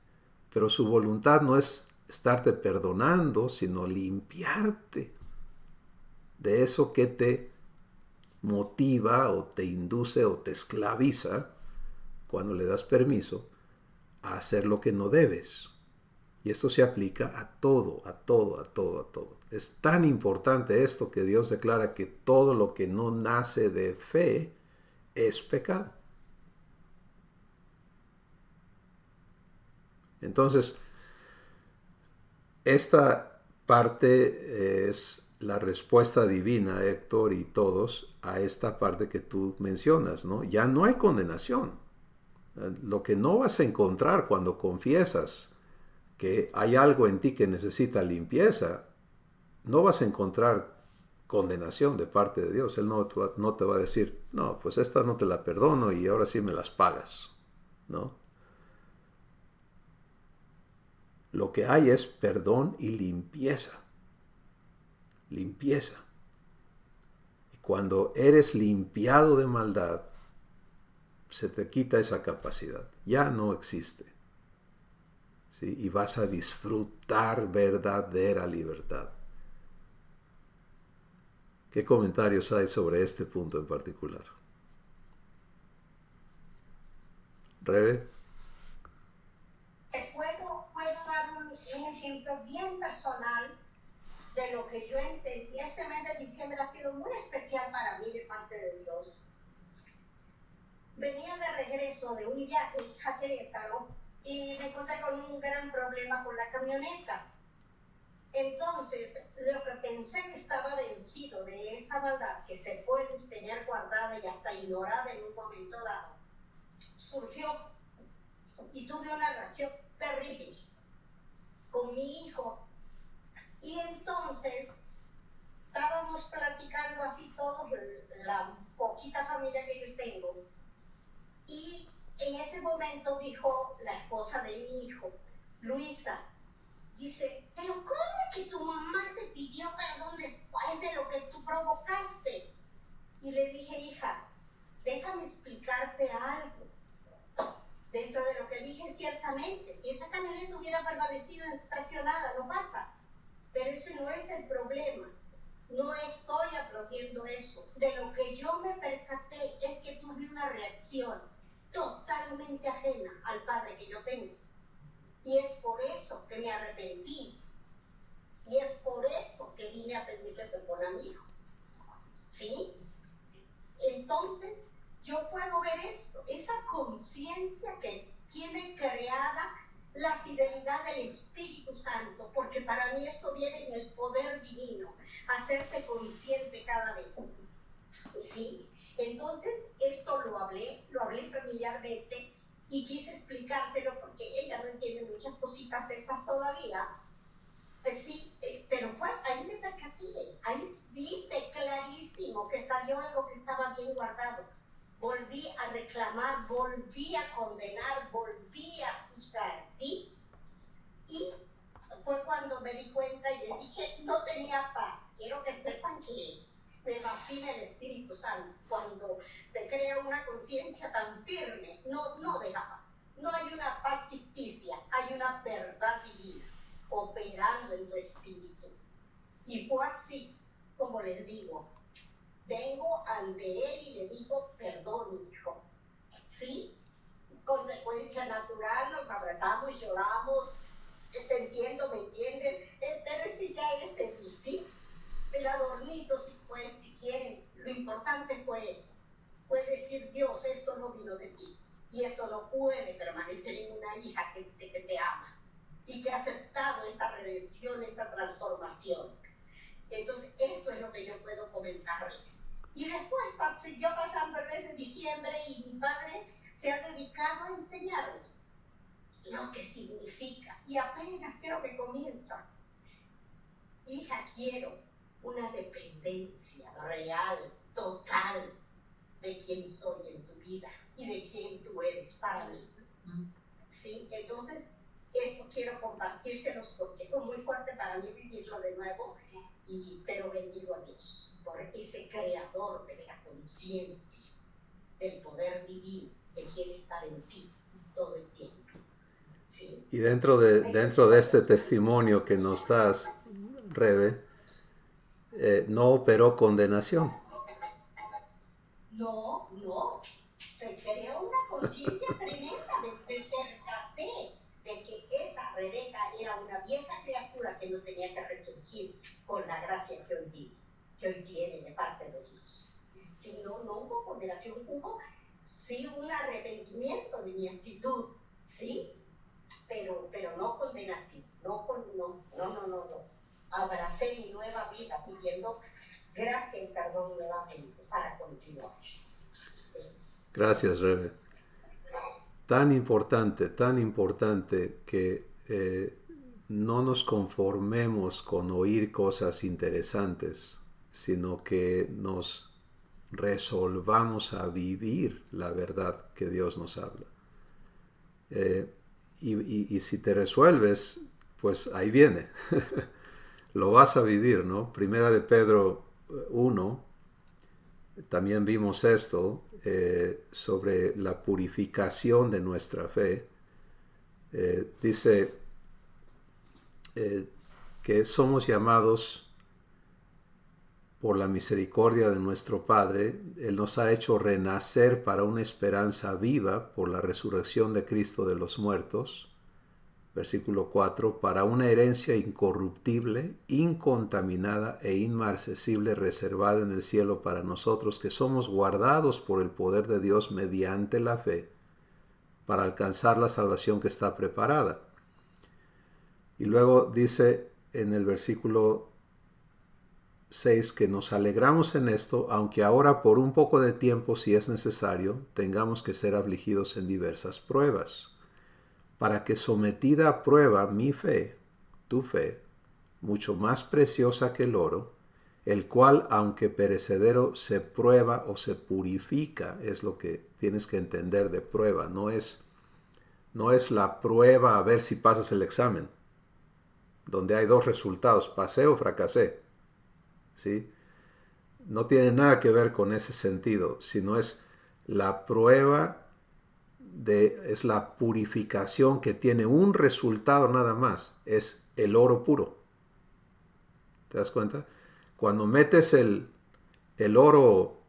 pero su voluntad no es estarte perdonando, sino limpiarte de eso que te motiva o te induce o te esclaviza cuando le das permiso a hacer lo que no debes. Y esto se aplica a todo, a todo, a todo, a todo. Es tan importante esto que Dios declara que todo lo que no nace de fe es pecado. Entonces, esta parte es la respuesta divina, Héctor y todos, a esta parte que tú mencionas, ¿no? Ya no hay condenación. Lo que no vas a encontrar cuando confiesas que hay algo en ti que necesita limpieza, no vas a encontrar condenación de parte de Dios. Él no te va a decir, no, pues esta no te la perdono y ahora sí me las pagas, ¿no? Lo que hay es perdón y limpieza. Limpieza. Y cuando eres limpiado de maldad, se te quita esa capacidad. Ya no existe. ¿Sí? Y vas a disfrutar verdadera libertad. ¿Qué comentarios hay sobre este punto en particular? Rebe. Puedo dar un ejemplo bien personal de lo que yo entendí. Este mes de diciembre ha sido muy especial para mí de parte de Dios. Venía de regreso de un viaje a Querétaro y me encontré con un gran problema con la camioneta. Entonces, lo que pensé que estaba vencido de esa maldad que se puede tener guardada y hasta ignorada en un momento dado, surgió y tuve una reacción terrible con mi hijo. Y entonces estábamos platicando así todos, la poquita familia que yo tengo, y en ese momento dijo la esposa de mi hijo, Luisa, dice, pero ¿cómo que tu mamá te pidió perdón después de lo que tú provocaste? Y le dije, hija, déjame explicarte algo. Dentro de lo que dije, ciertamente, si esa camioneta hubiera permanecido estacionada, no pasa. Pero ese no es el problema. No estoy aplaudiendo eso. De lo que yo me percaté es que tuve una reacción totalmente ajena al padre que yo tengo. Y es por eso que me arrepentí. Y es por eso que vine a pedirle perdón a mi hijo. ¿Sí? Entonces, yo puedo ver esto, esa conciencia que tiene creada la fidelidad del Espíritu Santo, porque para mí esto viene en el poder divino, hacerte consciente cada vez. ¿Sí? Entonces, esto lo hablé familiarmente y quise explicárselo porque ella no entiende muchas cositas de estas todavía. Sí, pero ahí me percaté, ahí viste clarísimo que salió algo que estaba bien guardado. Volví a reclamar, volví a condenar, volví a juzgar, ¿sí? Y fue cuando me di cuenta y le dije, no tenía paz. Quiero que sepan que me fascina el Espíritu Santo. Cuando te crea una conciencia tan firme, no deja paz. No hay una paz ficticia, hay una verdad divina operando en tu espíritu. Y fue así, como les digo, vengo ante él y le digo, perdón, hijo. ¿Sí? Consecuencia natural, nos abrazamos, lloramos, te entiendo, me entiendes, pero ese ya es el mí, ¿sí? El adornito, si quieren, lo importante fue eso. Fue decir, Dios, esto no vino de ti, y esto no puede permanecer en una hija que dice que te ama, y que ha aceptado esta redención, esta transformación. Entonces, eso es lo que yo puedo comentarles. Y después siguió pasando el mes de diciembre mi padre se ha dedicado a enseñarme lo que significa, y apenas creo que comienza. Hija, quiero una dependencia real, total, de quién soy en tu vida y de quién tú eres para mí. ¿Sí? Entonces, esto quiero compartírselos porque fue muy fuerte para mí vivirlo de nuevo, pero bendigo a Dios por ese creador de la conciencia, del poder divino que quiere estar en ti todo el tiempo. ¿Sí? Y dentro de este testimonio que nos das, Rebe, no operó condenación. No, se creó una conciencia tremenda. Me percaté de que esa Rebeca era una vieja criatura que no tenía que resurgir con la gracia que hoy tiene de parte de Dios. Si no hubo condenación, hubo sí un arrepentimiento de mi actitud, sí, pero no condenación, no. Abracé mi nueva vida viviendo gracia y perdón nuevamente para continuar. Sí. Gracias, Rebe. Tan importante que no nos conformemos con oír cosas interesantes, sino que nos resolvamos a vivir la verdad que Dios nos habla. Y si te resuelves, pues ahí viene. Lo vas a vivir, ¿no? Primera de Pedro 1, también vimos esto, sobre la purificación de nuestra fe. Dice que somos llamados por la misericordia de nuestro Padre. Él nos ha hecho renacer para una esperanza viva por la resurrección de Cristo de los muertos. Versículo 4, para una herencia incorruptible, incontaminada e inmarcesible, reservada en el cielo para nosotros, que somos guardados por el poder de Dios mediante la fe, para alcanzar la salvación que está preparada. Y luego dice en el versículo 6 que nos alegramos en esto, aunque ahora por un poco de tiempo, si es necesario, tengamos que ser afligidos en diversas pruebas, para que sometida a prueba mi fe, tu fe, mucho más preciosa que el oro, el cual, aunque perecedero, se prueba o se purifica, es lo que tienes que entender de prueba. No es la prueba a ver si pasas el examen, donde hay dos resultados, pasé o fracasé. ¿Sí? No tiene nada que ver con ese sentido, sino es la prueba, es la purificación que tiene un resultado nada más, es el oro puro. ¿Te das cuenta? Cuando metes el oro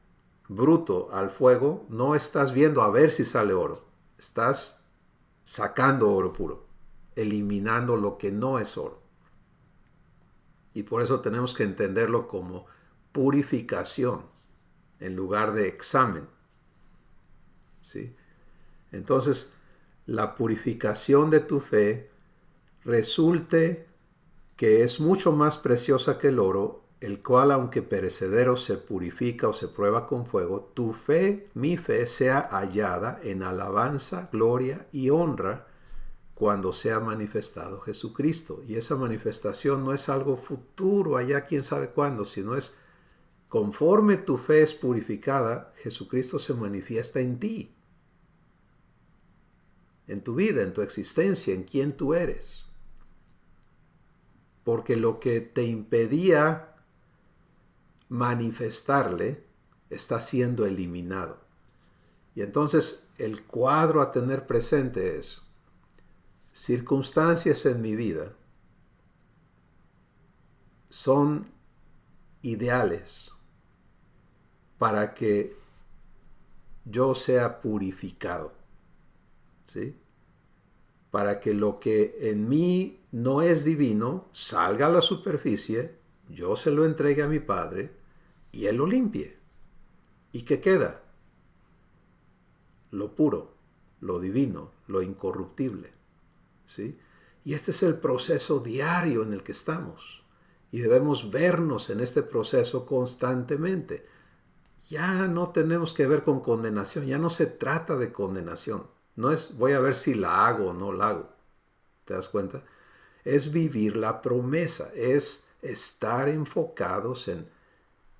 bruto al fuego, no estás viendo a ver si sale oro, estás sacando oro puro, eliminando lo que no es oro. Y por eso tenemos que entenderlo como purificación en lugar de examen. ¿Sí? Entonces, la purificación de tu fe resulte que es mucho más preciosa que el oro, el cual, aunque perecedero, se purifica o se prueba con fuego. Tu fe, mi fe, sea hallada en alabanza, gloria y honra cuando sea manifestado Jesucristo. Y esa manifestación no es algo futuro, allá quién sabe cuándo, sino es conforme tu fe es purificada, Jesucristo se manifiesta en ti, en tu vida, en tu existencia, en quién tú eres. Porque lo que te impedía manifestarle está siendo eliminado. Y entonces el cuadro a tener presente es circunstancias en mi vida son ideales para que yo sea purificado, ¿sí? Para que lo que en mí no es divino salga a la superficie, yo se lo entregue a mi Padre y Él lo limpie. ¿Y qué queda? Lo puro, lo divino, lo incorruptible, ¿sí? Y este es el proceso diario en el que estamos. Y debemos vernos en este proceso constantemente. ya no tenemos que ver con condenación, ya no se trata de condenación. No es voy a ver si la hago o no la hago. ¿Te das cuenta? Es vivir la promesa, es estar enfocados en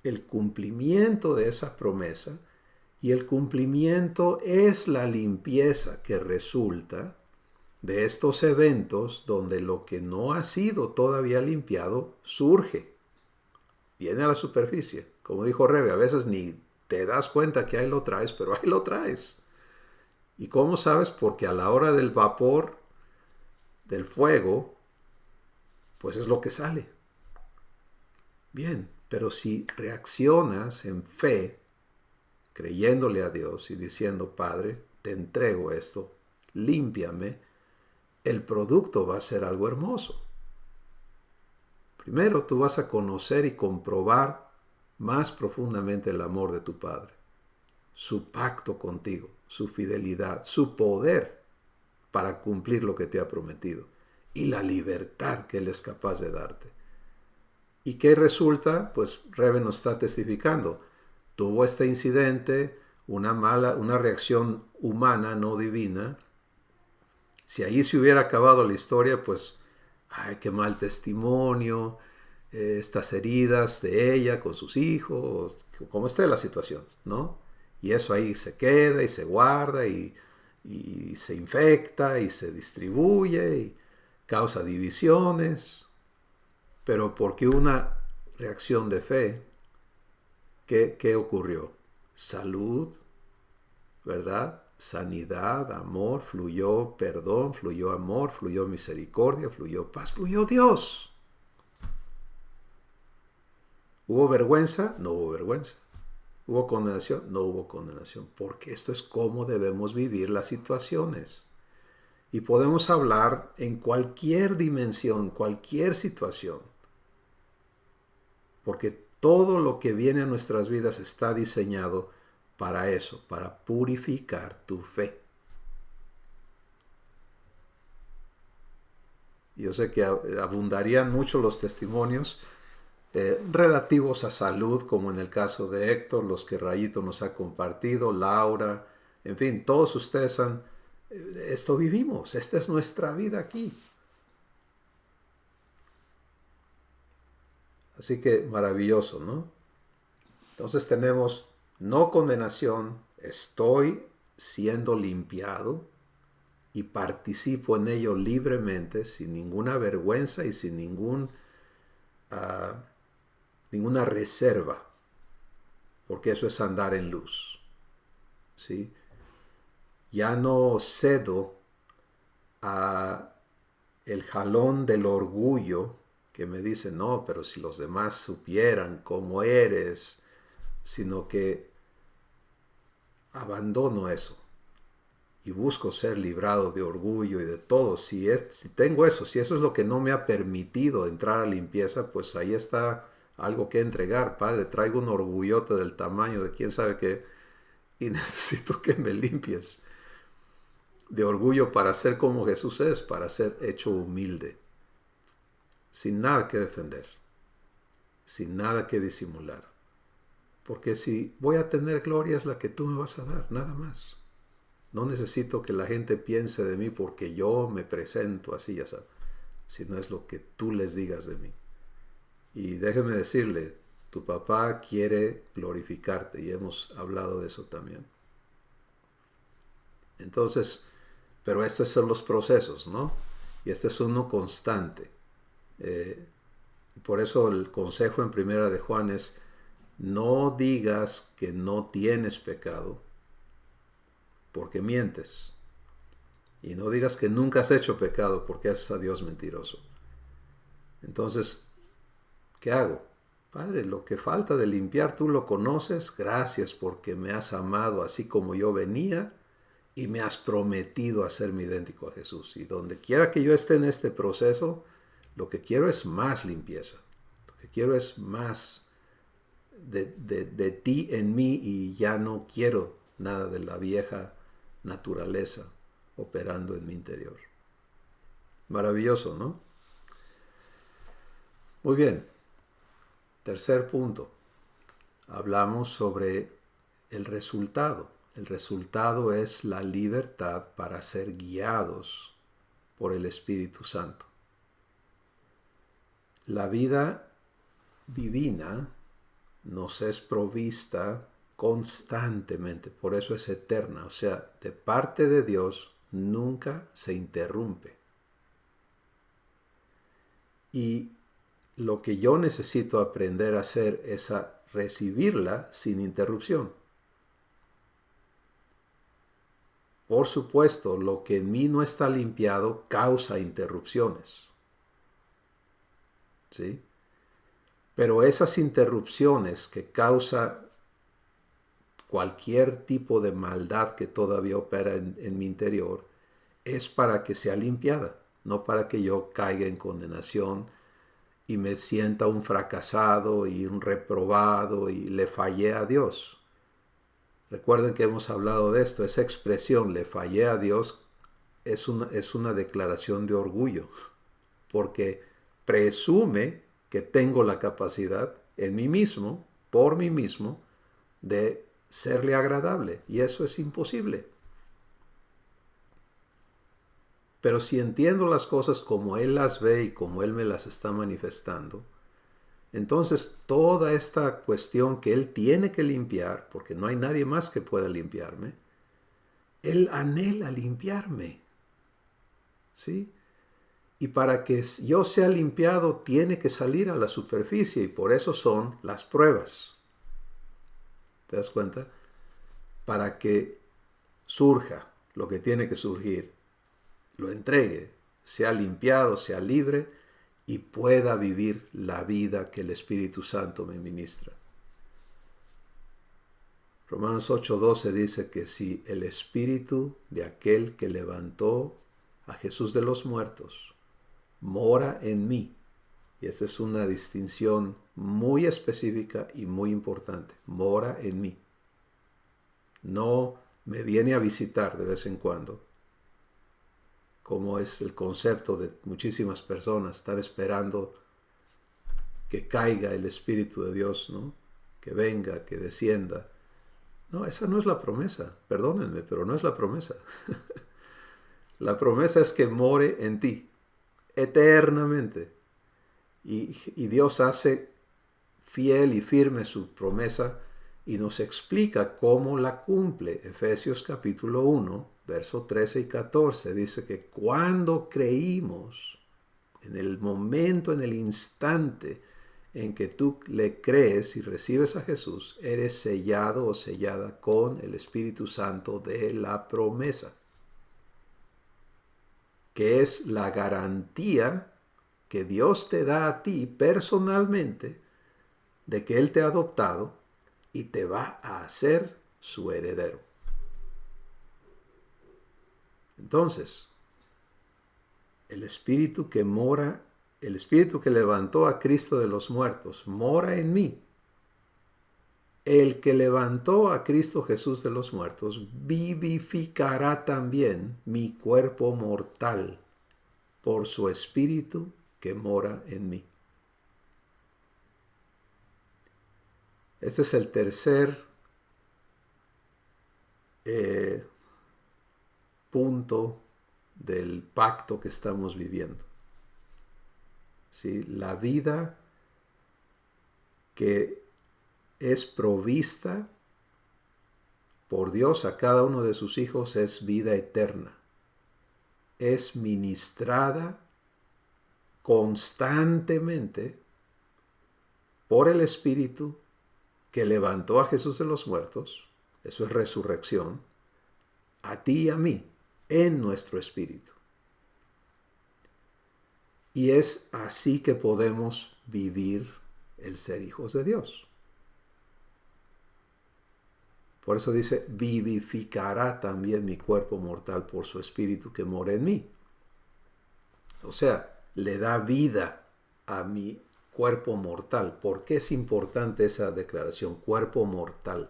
el cumplimiento de esa promesa, y el cumplimiento es la limpieza que resulta de estos eventos donde lo que no ha sido todavía limpiado surge, viene a la superficie. Como dijo Rebe, a veces ni te das cuenta que ahí lo traes, pero ahí lo traes. ¿Y cómo sabes? Porque a la hora del vapor, del fuego, pues es lo que sale. Bien, pero si reaccionas en fe, creyéndole a Dios y diciendo, Padre, te entrego esto, límpiame, el producto va a ser algo hermoso. Primero tú vas a conocer y comprobar más profundamente el amor de tu Padre, su pacto contigo, su fidelidad, su poder para cumplir lo que te ha prometido y la libertad que Él es capaz de darte. ¿Y qué resulta? Pues Rebe nos está testificando. Tuvo este incidente, una reacción humana, no divina. Si ahí se hubiera acabado la historia, pues, ay, qué mal testimonio, estas heridas de ella con sus hijos, como esté la situación, ¿no? Y eso ahí se queda y se guarda y se infecta y se distribuye y causa divisiones. Pero porque una reacción de fe, ¿qué ocurrió? Salud, ¿verdad? Sanidad, amor, fluyó perdón, fluyó amor, fluyó misericordia, fluyó paz, fluyó Dios. ¿Hubo vergüenza? No hubo vergüenza. ¿Hubo condenación? No hubo condenación. Porque esto es cómo debemos vivir las situaciones. Y podemos hablar en cualquier dimensión, cualquier situación. Porque todo lo que viene a nuestras vidas está diseñado para eso, para purificar tu fe. Yo sé que abundarían mucho los testimonios relativos a salud, como en el caso de Héctor, los que Rayito nos ha compartido, Laura, en fin, todos ustedes esto vivimos, esta es nuestra vida aquí. Así que maravilloso, ¿no? Entonces tenemos no condenación, estoy siendo limpiado y participo en ello libremente, sin ninguna vergüenza y sin ninguna reserva, porque eso es andar en luz, ¿sí? Ya no cedo a el jalón del orgullo que me dice, no, pero si los demás supieran cómo eres, sino que abandono eso y busco ser librado de orgullo y de todo. Si tengo eso, si eso es lo que no me ha permitido entrar a limpieza, pues ahí está algo que entregar. Padre, traigo un orgullote del tamaño de quién sabe qué y necesito que me limpies de orgullo para ser como Jesús es, para ser hecho humilde, sin nada que defender, sin nada que disimular. Porque si voy a tener gloria es la que tú me vas a dar, nada más. No necesito que la gente piense de mí porque yo me presento así, ya sabes, sino es lo que tú les digas de mí. Y déjeme decirle, tu papá quiere glorificarte y hemos hablado de eso también. Entonces, pero estos son los procesos, ¿no? Y este es uno constante. Por eso el consejo en primera de Juan es, no digas que no tienes pecado, porque mientes. Y no digas que nunca has hecho pecado, porque haces a Dios mentiroso. Entonces, ¿qué hago? Padre, lo que falta de limpiar tú lo conoces. Gracias porque me has amado así como yo venía y me has prometido hacerme idéntico a Jesús. Y donde quiera que yo esté en este proceso, lo que quiero es más limpieza. Lo que quiero es más de ti en mí y ya no quiero nada de la vieja naturaleza operando en mi interior. Maravilloso, ¿no? Muy bien. Tercer punto. hablamos sobre el resultado. El resultado es la libertad para ser guiados por el Espíritu Santo. La vida divina nos es provista constantemente, por eso es eterna, o sea, de parte de Dios nunca se interrumpe. Y lo que yo necesito aprender a hacer es a recibirla sin interrupción. Por supuesto, lo que en mí no está limpiado causa interrupciones. ¿Sí? Pero esas interrupciones que causa cualquier tipo de maldad que todavía opera en mi interior, es para que sea limpiada, no para que yo caiga en condenación y me sienta un fracasado y un reprobado y le fallé a Dios. Recuerden que hemos hablado de esto, esa expresión, le fallé a Dios, es una declaración de orgullo, porque presume que tengo la capacidad en mí mismo, por mí mismo, de serle agradable, y eso es imposible. Pero si entiendo las cosas como Él las ve y como Él me las está manifestando, entonces toda esta cuestión que Él tiene que limpiar, porque no hay nadie más que pueda limpiarme, Él anhela limpiarme. ¿Sí? Y para que yo sea limpiado tiene que salir a la superficie, y por eso son las pruebas. ¿Te das cuenta? Para que surja lo que tiene que surgir, lo entregue, sea limpiado, sea libre y pueda vivir la vida que el Espíritu Santo me ministra. Romanos 8:12 dice que si el Espíritu de aquel que levantó a Jesús de los muertos mora en mí, y esa es una distinción muy específica y muy importante, mora en mí. No me viene a visitar de vez en cuando, como es el concepto de muchísimas personas, estar esperando que caiga el Espíritu de Dios, ¿no? Que venga, que descienda. No, esa no es la promesa, perdónenme, pero no es la promesa. La promesa es que more en ti, eternamente. Y Dios hace fiel y firme su promesa y nos explica cómo la cumple. Efesios capítulo 1, verso 13 y 14, dice que cuando creímos, en el momento, en el instante en que tú le crees y recibes a Jesús, eres sellado o sellada con el Espíritu Santo de la promesa, que es la garantía que Dios te da a ti personalmente de que Él te ha adoptado y te va a hacer su heredero. Entonces, el Espíritu que mora, el Espíritu que levantó a Cristo de los muertos, mora en mí. El que levantó a Cristo Jesús de los muertos vivificará también mi cuerpo mortal por su Espíritu que mora en mí. Ese es el tercer punto del pacto que estamos viviendo. ¿Sí? La vida que es provista por Dios a cada uno de sus hijos es vida eterna. Es ministrada constantemente por el Espíritu que levantó a Jesús de los muertos, eso es resurrección, a ti y a mí, en nuestro espíritu. Y es así que podemos vivir el ser hijos de Dios. Por eso dice, vivificará también mi cuerpo mortal por su espíritu que mora en mí. O sea, le da vida a mi cuerpo mortal. ¿Por qué es importante esa declaración? Cuerpo mortal.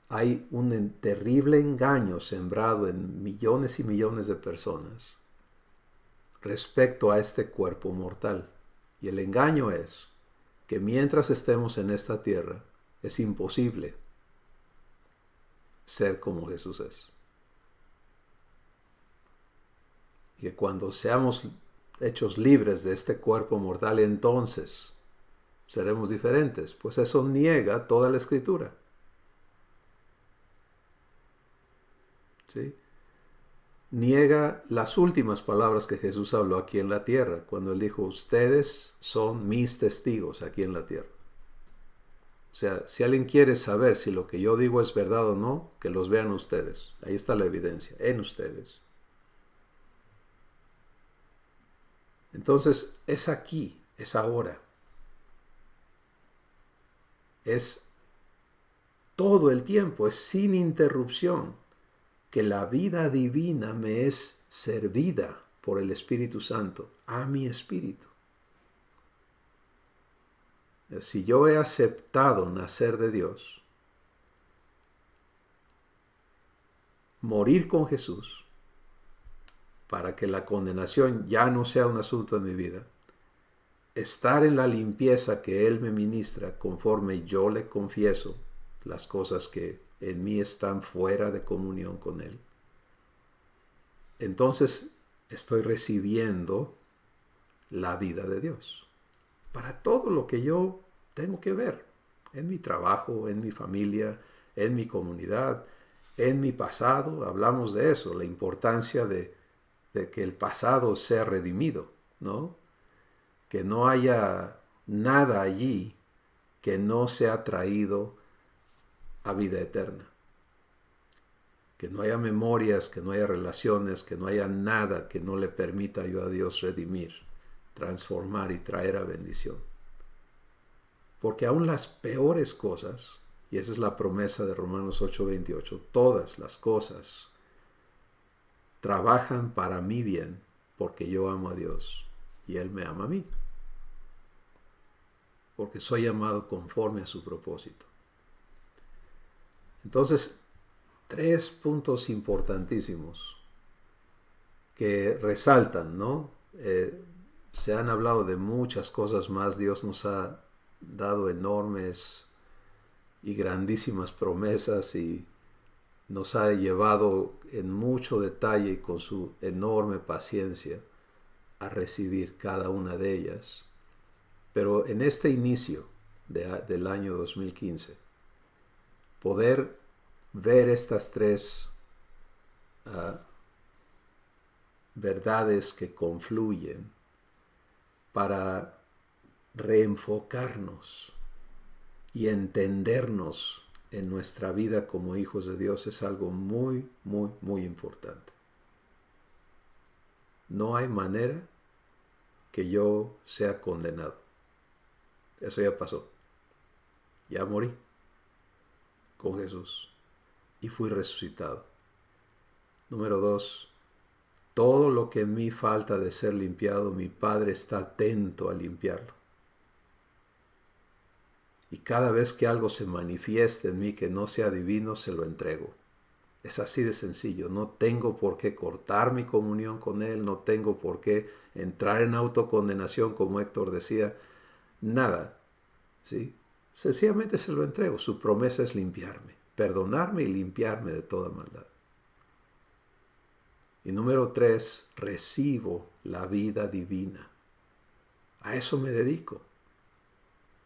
Hay un terrible engaño sembrado en millones y millones de personas respecto a este cuerpo mortal. Y el engaño es que mientras estemos en esta tierra es imposible ser como Jesús es. Y que cuando seamos hechos libres de este cuerpo mortal, entonces seremos diferentes. Pues eso niega toda la Escritura. ¿Sí? Niega las últimas palabras que Jesús habló aquí en la tierra, cuando Él dijo, ustedes son mis testigos aquí en la tierra. O sea, si alguien quiere saber si lo que yo digo es verdad o no, que los vean ustedes. Ahí está la evidencia, en ustedes. Entonces, es aquí, es ahora. Es todo el tiempo, es sin interrupción, que la vida divina me es servida por el Espíritu Santo a mi espíritu. Si yo he aceptado nacer de Dios, morir con Jesús, para que la condenación ya no sea un asunto de mi vida, estar en la limpieza que Él me ministra conforme yo le confieso las cosas que en mí están fuera de comunión con Él, entonces estoy recibiendo la vida de Dios para todo lo que yo tengo que ver en mi trabajo, en mi familia, en mi comunidad, en mi pasado. Hablamos de eso, la importancia de que el pasado sea redimido, ¿no? Que no haya nada allí que no sea traído a vida eterna. Que no haya memorias, que no haya relaciones, que no haya nada que no le permita yo a Dios redimir, transformar y traer a bendición. Porque aún las peores cosas, y esa es la promesa de Romanos 8:28, todas las cosas trabajan para mi bien, porque yo amo a Dios y Él me ama a mí. Porque soy amado conforme a su propósito. Entonces, 3 puntos importantísimos que resaltan, ¿no? Se han hablado de muchas cosas más. Dios nos ha dado enormes y grandísimas promesas y nos ha llevado en mucho detalle y con su enorme paciencia a recibir cada una de ellas. Pero en este inicio del año 2015, poder ver estas 3 verdades que confluyen para reenfocarnos y entendernos en nuestra vida como hijos de Dios es algo muy, muy, muy importante. No hay manera que yo sea condenado. Eso ya pasó. Ya morí con Jesús y fui resucitado. Número 2, todo lo que en mí falta de ser limpiado, mi Padre está atento a limpiarlo. Y cada vez que algo se manifieste en mí que no sea divino, se lo entrego. Es así de sencillo. No tengo por qué cortar mi comunión con Él, no tengo por qué entrar en autocondenación, como Héctor decía. Nada, ¿sí? Sencillamente se lo entrego. Su promesa es limpiarme, perdonarme y limpiarme de toda maldad. Y número 3, recibo la vida divina. A eso me dedico.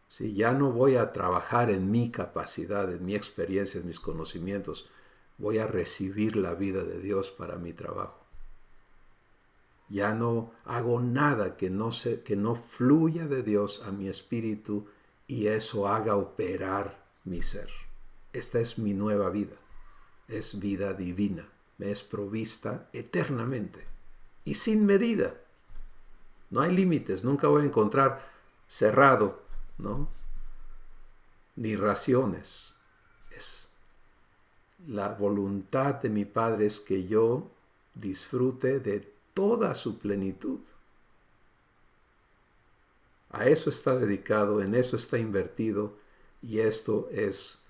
¿Sí? Ya no voy a trabajar en mi capacidad, en mi experiencia, en mis conocimientos. Voy a recibir la vida de Dios para mi trabajo. Ya no hago nada que no fluya de Dios a mi espíritu y eso haga operar mi ser. Esta es mi nueva vida. Es vida divina. Me es provista eternamente y sin medida. No hay límites. Nunca voy a encontrar cerrado, ¿no? Ni raciones. Es la voluntad de mi Padre es que yo disfrute de toda su plenitud. A eso está dedicado, en eso está invertido y esto es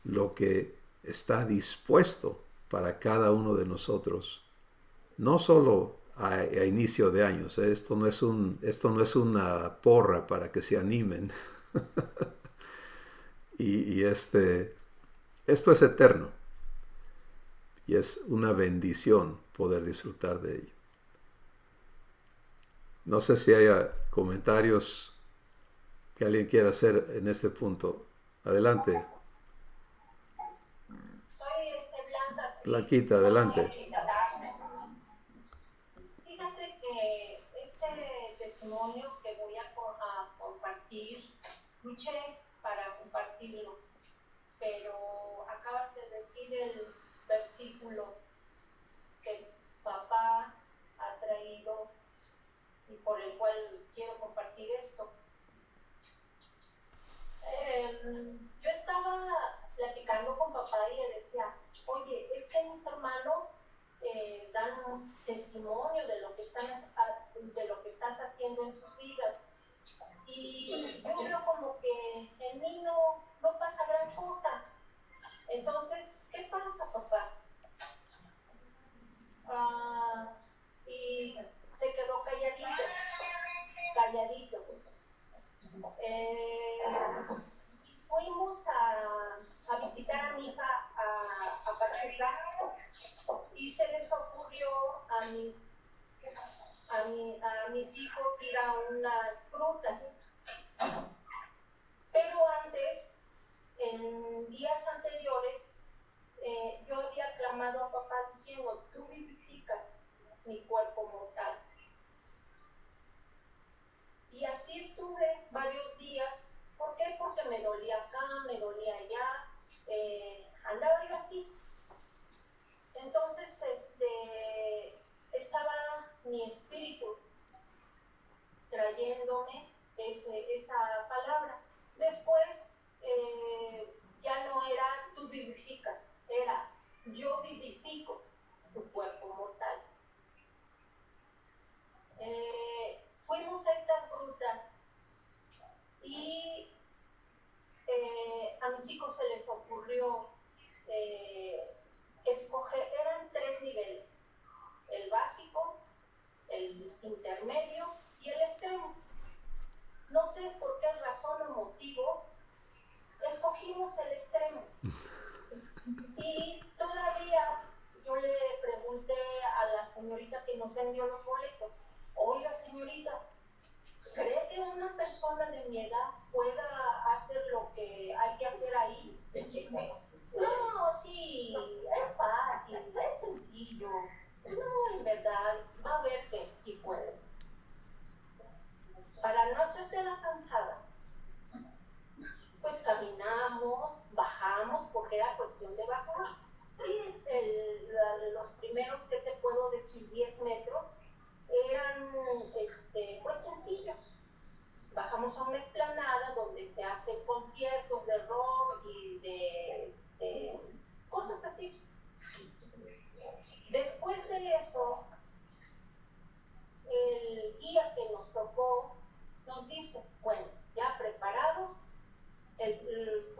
lo que está dispuesto para cada uno de nosotros. No solo a inicio de años. Esto no es una porra para que se animen. y esto es eterno. Y es una bendición poder disfrutar de ello. No sé si haya comentarios que alguien quiera hacer en este punto. Adelante. Soy Blanca. Blanquita, adelante. Fíjate que este testimonio que voy a compartir, luché para compartirlo, pero acabas de decir el versículo que papá ha traído y por el cual quiero compartir esto. Yo estaba platicando con papá y le decía, oye, es que mis hermanos dan un testimonio de lo que estás haciendo en sus vidas, y yo veo como que en mí no pasa gran cosa. Entonces, ¿qué pasa, papá? Y se quedó calladito. Fuimos a visitar a mi hija a Pachuca, y se les ocurrió a mis hijos ir a unas frutas. Pero antes, en días anteriores, yo había clamado a papá diciendo, tú vivificas mi cuerpo mortal. Y así estuve varios días. ¿Por qué? Porque me dolía acá, me dolía allá, andaba yo así. Entonces, estaba mi espíritu trayéndome esa palabra. Después, ya no era tú vivificas, era yo vivifico tu cuerpo mortal. Fuimos a estas grutas y a mis hijos se les ocurrió escoger, eran 3 niveles, el básico, el intermedio y el extremo. No sé por qué razón o motivo escogimos el extremo. Y todavía yo le pregunté a la señorita que nos vendió los boletos, oiga señorita, ¿cree que una persona de mi edad pueda hacer lo que hay que hacer ahí? No, sí, es fácil, es sencillo. No, en verdad, va a ver que sí puede. Para no hacerte la cansada, pues caminamos, bajamos, porque era cuestión de bajar. Y los primeros, que te puedo decir, 10 metros, eran pues sencillos. Bajamos a una explanada donde se hacen conciertos de rock y de cosas así. Después de eso, el guía que nos tocó nos dice, bueno, ya preparados,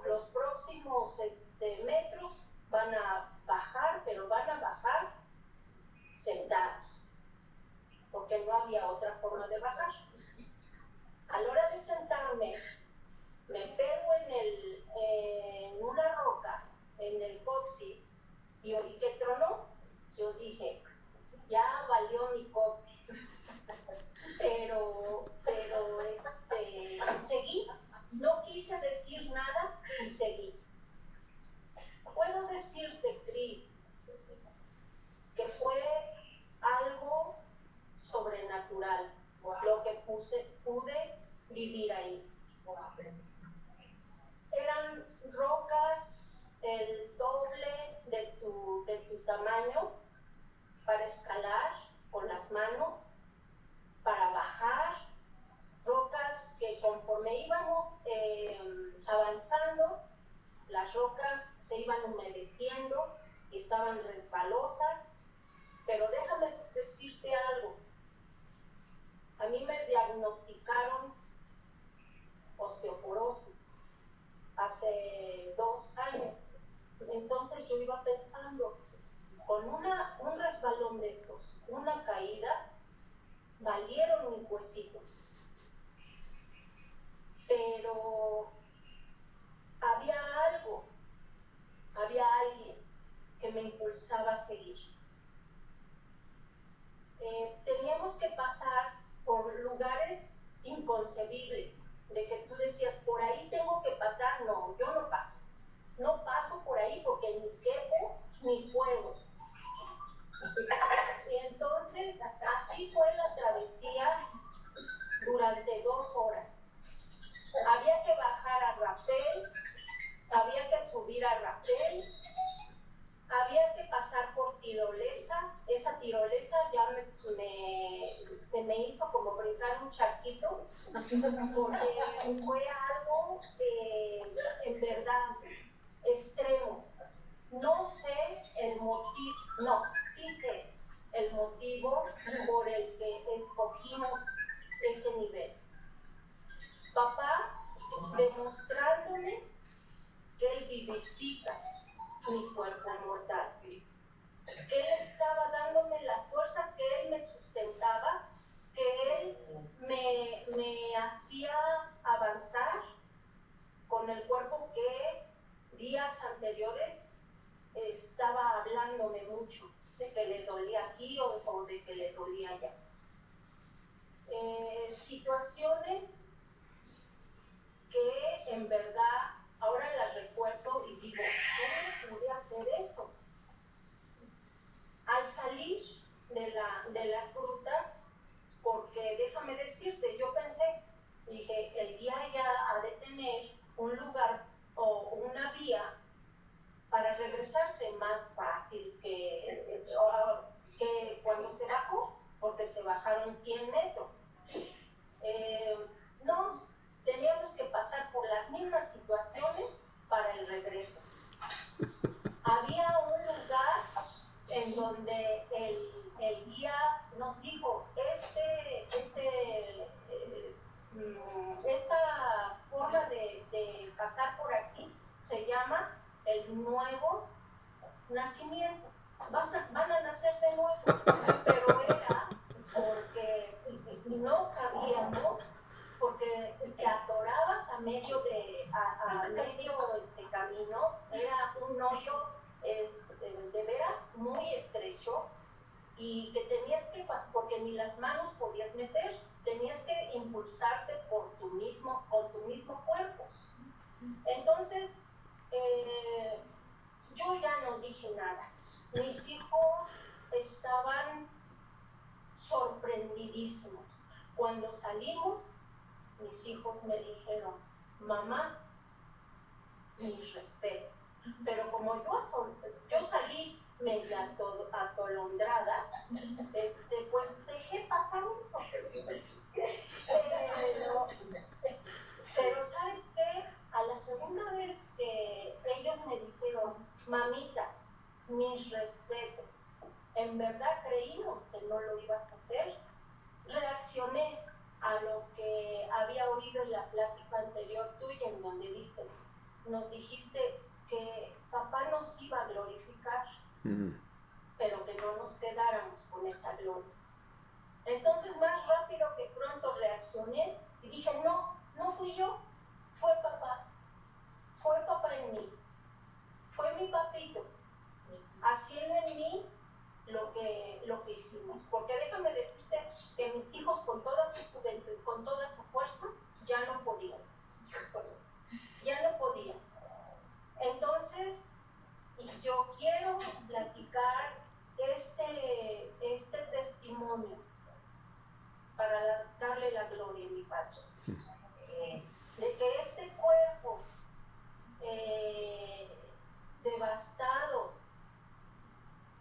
los próximos metros van a bajar, pero van a bajar sentados, porque no había otra forma de bajar. A la hora de sentarme, me pego en una roca, en el coxis, y oí que tronó. Yo dije, ya valió mi coxis. pero seguí. No quise decir nada y seguí. Puedo decirte, Cris, que fue algo sobrenatural lo que pude vivir ahí. Eran rocas el doble de tu tamaño para escalar con las manos, para bajar, rocas que conforme íbamos avanzando, las rocas se iban humedeciendo y estaban resbalosas. Pero déjame decirte algo. A mí me diagnosticaron osteoporosis hace 2 años. Entonces yo iba pensando, con un resbalón de estos, una caída, valieron mis huesitos. pero había alguien que me impulsaba a seguir. Teníamos que pasar por lugares inconcebibles, de que tú decías, por ahí tengo que pasar. No, yo no paso. No paso por ahí porque ni quepo ni puedo. Y entonces así fue la travesía durante 2 horas. Había que bajar a Rapel, había que subir a Rapel, había que pasar por tirolesa. Esa tirolesa ya se me hizo como brincar un charquito, porque fue algo en verdad extremo. No sé el motivo, no, sí sé el motivo por el que escogimos ese nivel. Papá demostrándome que él vivifica mi cuerpo mortal, que él estaba dándome las fuerzas, que él me sustentaba, que él me hacía avanzar con el cuerpo que días anteriores estaba hablándome mucho de que le dolía aquí o de que le dolía allá. Situaciones que en verdad ahora las recuerdo y digo, ¿cómo pude hacer eso? Al salir de las grutas, porque déjame decirte, yo pensé, dije, el guía ya ha de tener un lugar o una vía para regresarse más fácil que cuando se bajó, porque se bajaron 100 metros. No, teníamos que pasar por las mismas situaciones para el regreso. Había un lugar en donde el guía nos dijo, esta forma de pasar por aquí se llama el nuevo nacimiento. Van a nacer de nuevo, pero era porque no cabíamos, porque te atorabas a medio camino. Era un hoyo de veras muy estrecho y que tenías que pasar, porque ni las manos podías meter, tenías que impulsarte con tu mismo cuerpo. Entonces yo ya no dije nada. Mis hijos estaban sorprendidísimos. Cuando salimos, mis hijos me dijeron, mamá, mis respetos. Pero como yo salí medio atolondrada, pues dejé pasar eso. Pero ¿sabes qué? A la segunda vez que ellos me dijeron, mamita, mis respetos, en verdad creímos que no lo ibas a hacer, reaccioné a lo que había oído en la plática anterior tuya, en donde dice, nos dijiste que papá nos iba a glorificar, pero que no nos quedáramos con esa gloria. Entonces, más rápido que pronto reaccioné y dije, no fui yo, fue papá en mí, fue mi papito, haciendo en mí lo que hicimos. Porque déjame decirte que mis hijos con toda su fuerza ya no podían. Entonces, yo quiero platicar este testimonio para darle la gloria a mi Padre. De que este cuerpo devastado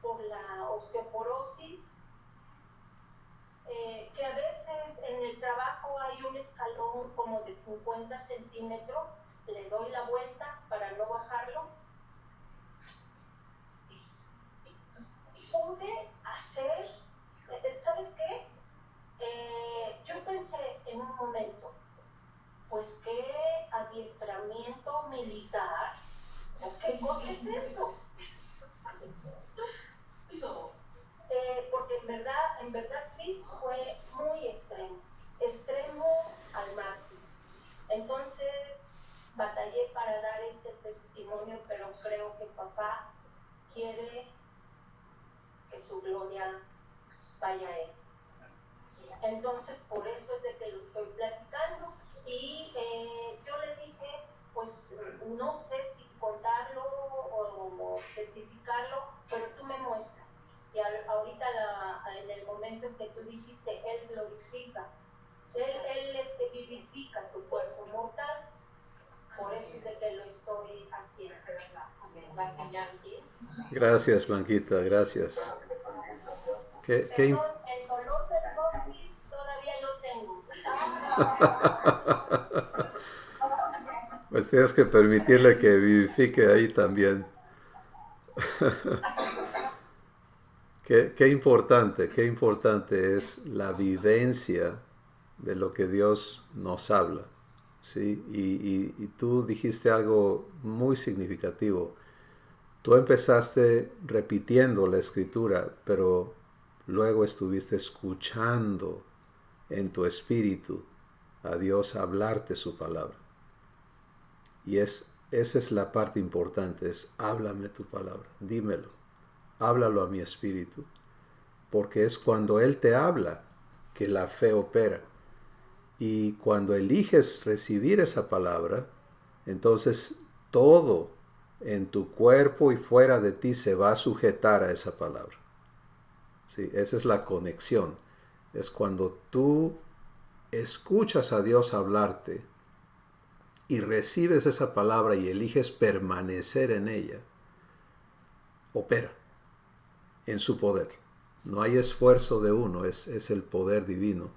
por la osteoporosis, que a veces en el trabajo hay un escalón como de 50 centímetros, le doy la vuelta para no bajarlo. Pude hacer, ¿sabes qué? Yo pensé en un momento, pues qué adiestramiento militar, ¿o qué cosa es esto? Porque en verdad Chris fue muy extremo al máximo. Entonces batallé para dar este testimonio, pero creo que papá quiere que su gloria vaya a él. Entonces por eso es de que lo estoy platicando y yo le dije, pues no sé si contarlo o testificarlo, pero tú me muestras. Y ahorita en el momento en que tú dijiste, Él glorifica, Él vivifica tu cuerpo mortal, por eso es de que lo estoy haciendo. Gracias, Blanquita, gracias. El dolor del dosis todavía lo tengo. Pues tienes que permitirle que vivifique ahí también. Qué importante es la vivencia de lo que Dios nos habla, ¿sí? Y tú dijiste algo muy significativo. Tú empezaste repitiendo la escritura, pero luego estuviste escuchando en tu espíritu a Dios hablarte su palabra. Y esa es la parte importante, es háblame tu palabra, dímelo, háblalo a mi espíritu, porque es cuando Él te habla que la fe opera. Y cuando eliges recibir esa palabra, entonces todo en tu cuerpo y fuera de ti se va a sujetar a esa palabra. Sí, esa es la conexión. Es cuando tú escuchas a Dios hablarte y recibes esa palabra y eliges permanecer en ella, opera en su poder. No hay esfuerzo de uno, es el poder divino.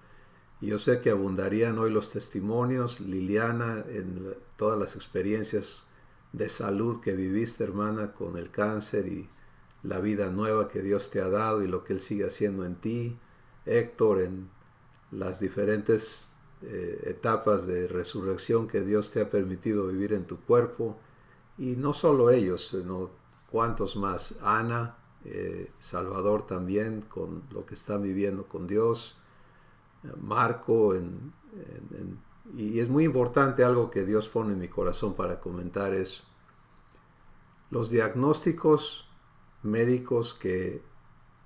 Y yo sé que abundarían hoy los testimonios, Liliana, en todas las experiencias de salud que viviste, hermana, con el cáncer y la vida nueva que Dios te ha dado y lo que Él sigue haciendo en ti. Héctor, en las diferentes etapas de resurrección que Dios te ha permitido vivir en tu cuerpo. Y no solo ellos, sino cuantos más. Ana, Salvador también, con lo que está viviendo con Dios. Marco, y es muy importante algo que Dios pone en mi corazón para comentar, es los diagnósticos médicos que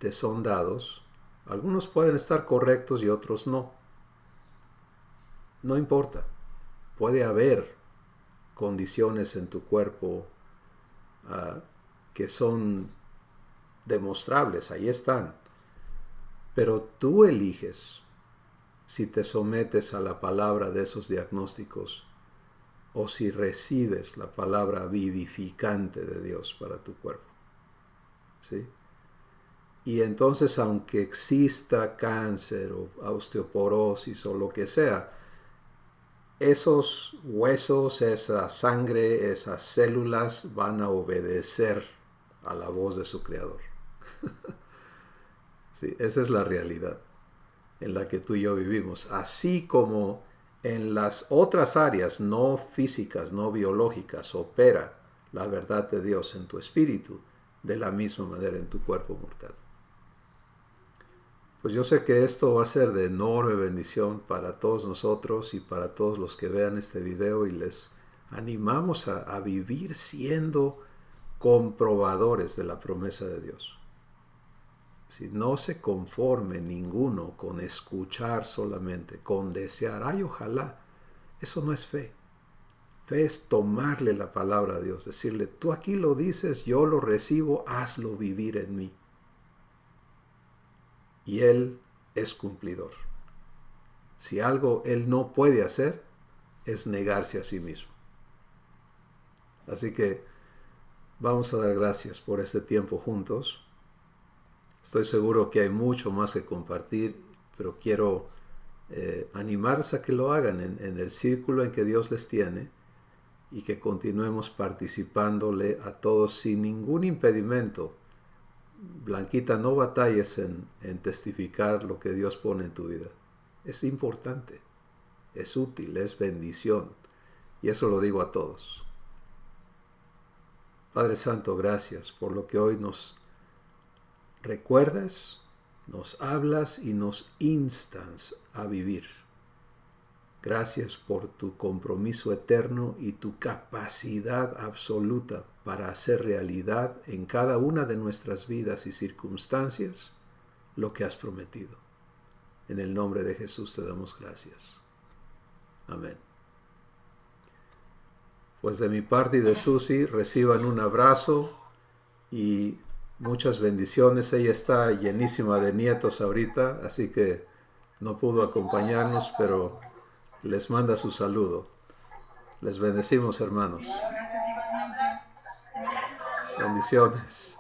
te son dados. Algunos pueden estar correctos y otros no. No importa. Puede haber condiciones en tu cuerpo que son demostrables, ahí están. Pero tú eliges si te sometes a la palabra de esos diagnósticos o si recibes la palabra vivificante de Dios para tu cuerpo. ¿Sí? Y entonces, aunque exista cáncer o osteoporosis o lo que sea, esos huesos, esa sangre, esas células van a obedecer a la voz de su creador. Sí, esa es la realidad en la que tú y yo vivimos, así como en las otras áreas no físicas, no biológicas, opera la verdad de Dios en tu espíritu, de la misma manera en tu cuerpo mortal. Pues yo sé que esto va a ser de enorme bendición para todos nosotros y para todos los que vean este video, y les animamos a vivir siendo comprobadores de la promesa de Dios. Si no se conforme ninguno con escuchar solamente, con desear, ay, ojalá, eso no es fe. Fe es tomarle la palabra a Dios, decirle, tú aquí lo dices, yo lo recibo, hazlo vivir en mí. Y Él es cumplidor. Si algo Él no puede hacer, es negarse a sí mismo. Así que vamos a dar gracias por este tiempo juntos. Estoy seguro que hay mucho más que compartir, pero quiero animarles a que lo hagan en el círculo en que Dios les tiene y que continuemos participándole a todos sin ningún impedimento. Blanquita, no batalles en testificar lo que Dios pone en tu vida. Es importante, es útil, es bendición. Y eso lo digo a todos. Padre Santo, gracias por lo que hoy nos recuerdas, nos hablas y nos instas a vivir. Gracias por tu compromiso eterno y tu capacidad absoluta para hacer realidad en cada una de nuestras vidas y circunstancias lo que has prometido. En el nombre de Jesús te damos gracias. Amén. Pues de mi parte y de Susi, reciban un abrazo y muchas bendiciones. Ella está llenísima de nietos ahorita, así que no pudo acompañarnos, pero les manda su saludo. Les bendecimos, hermanos. Bendiciones.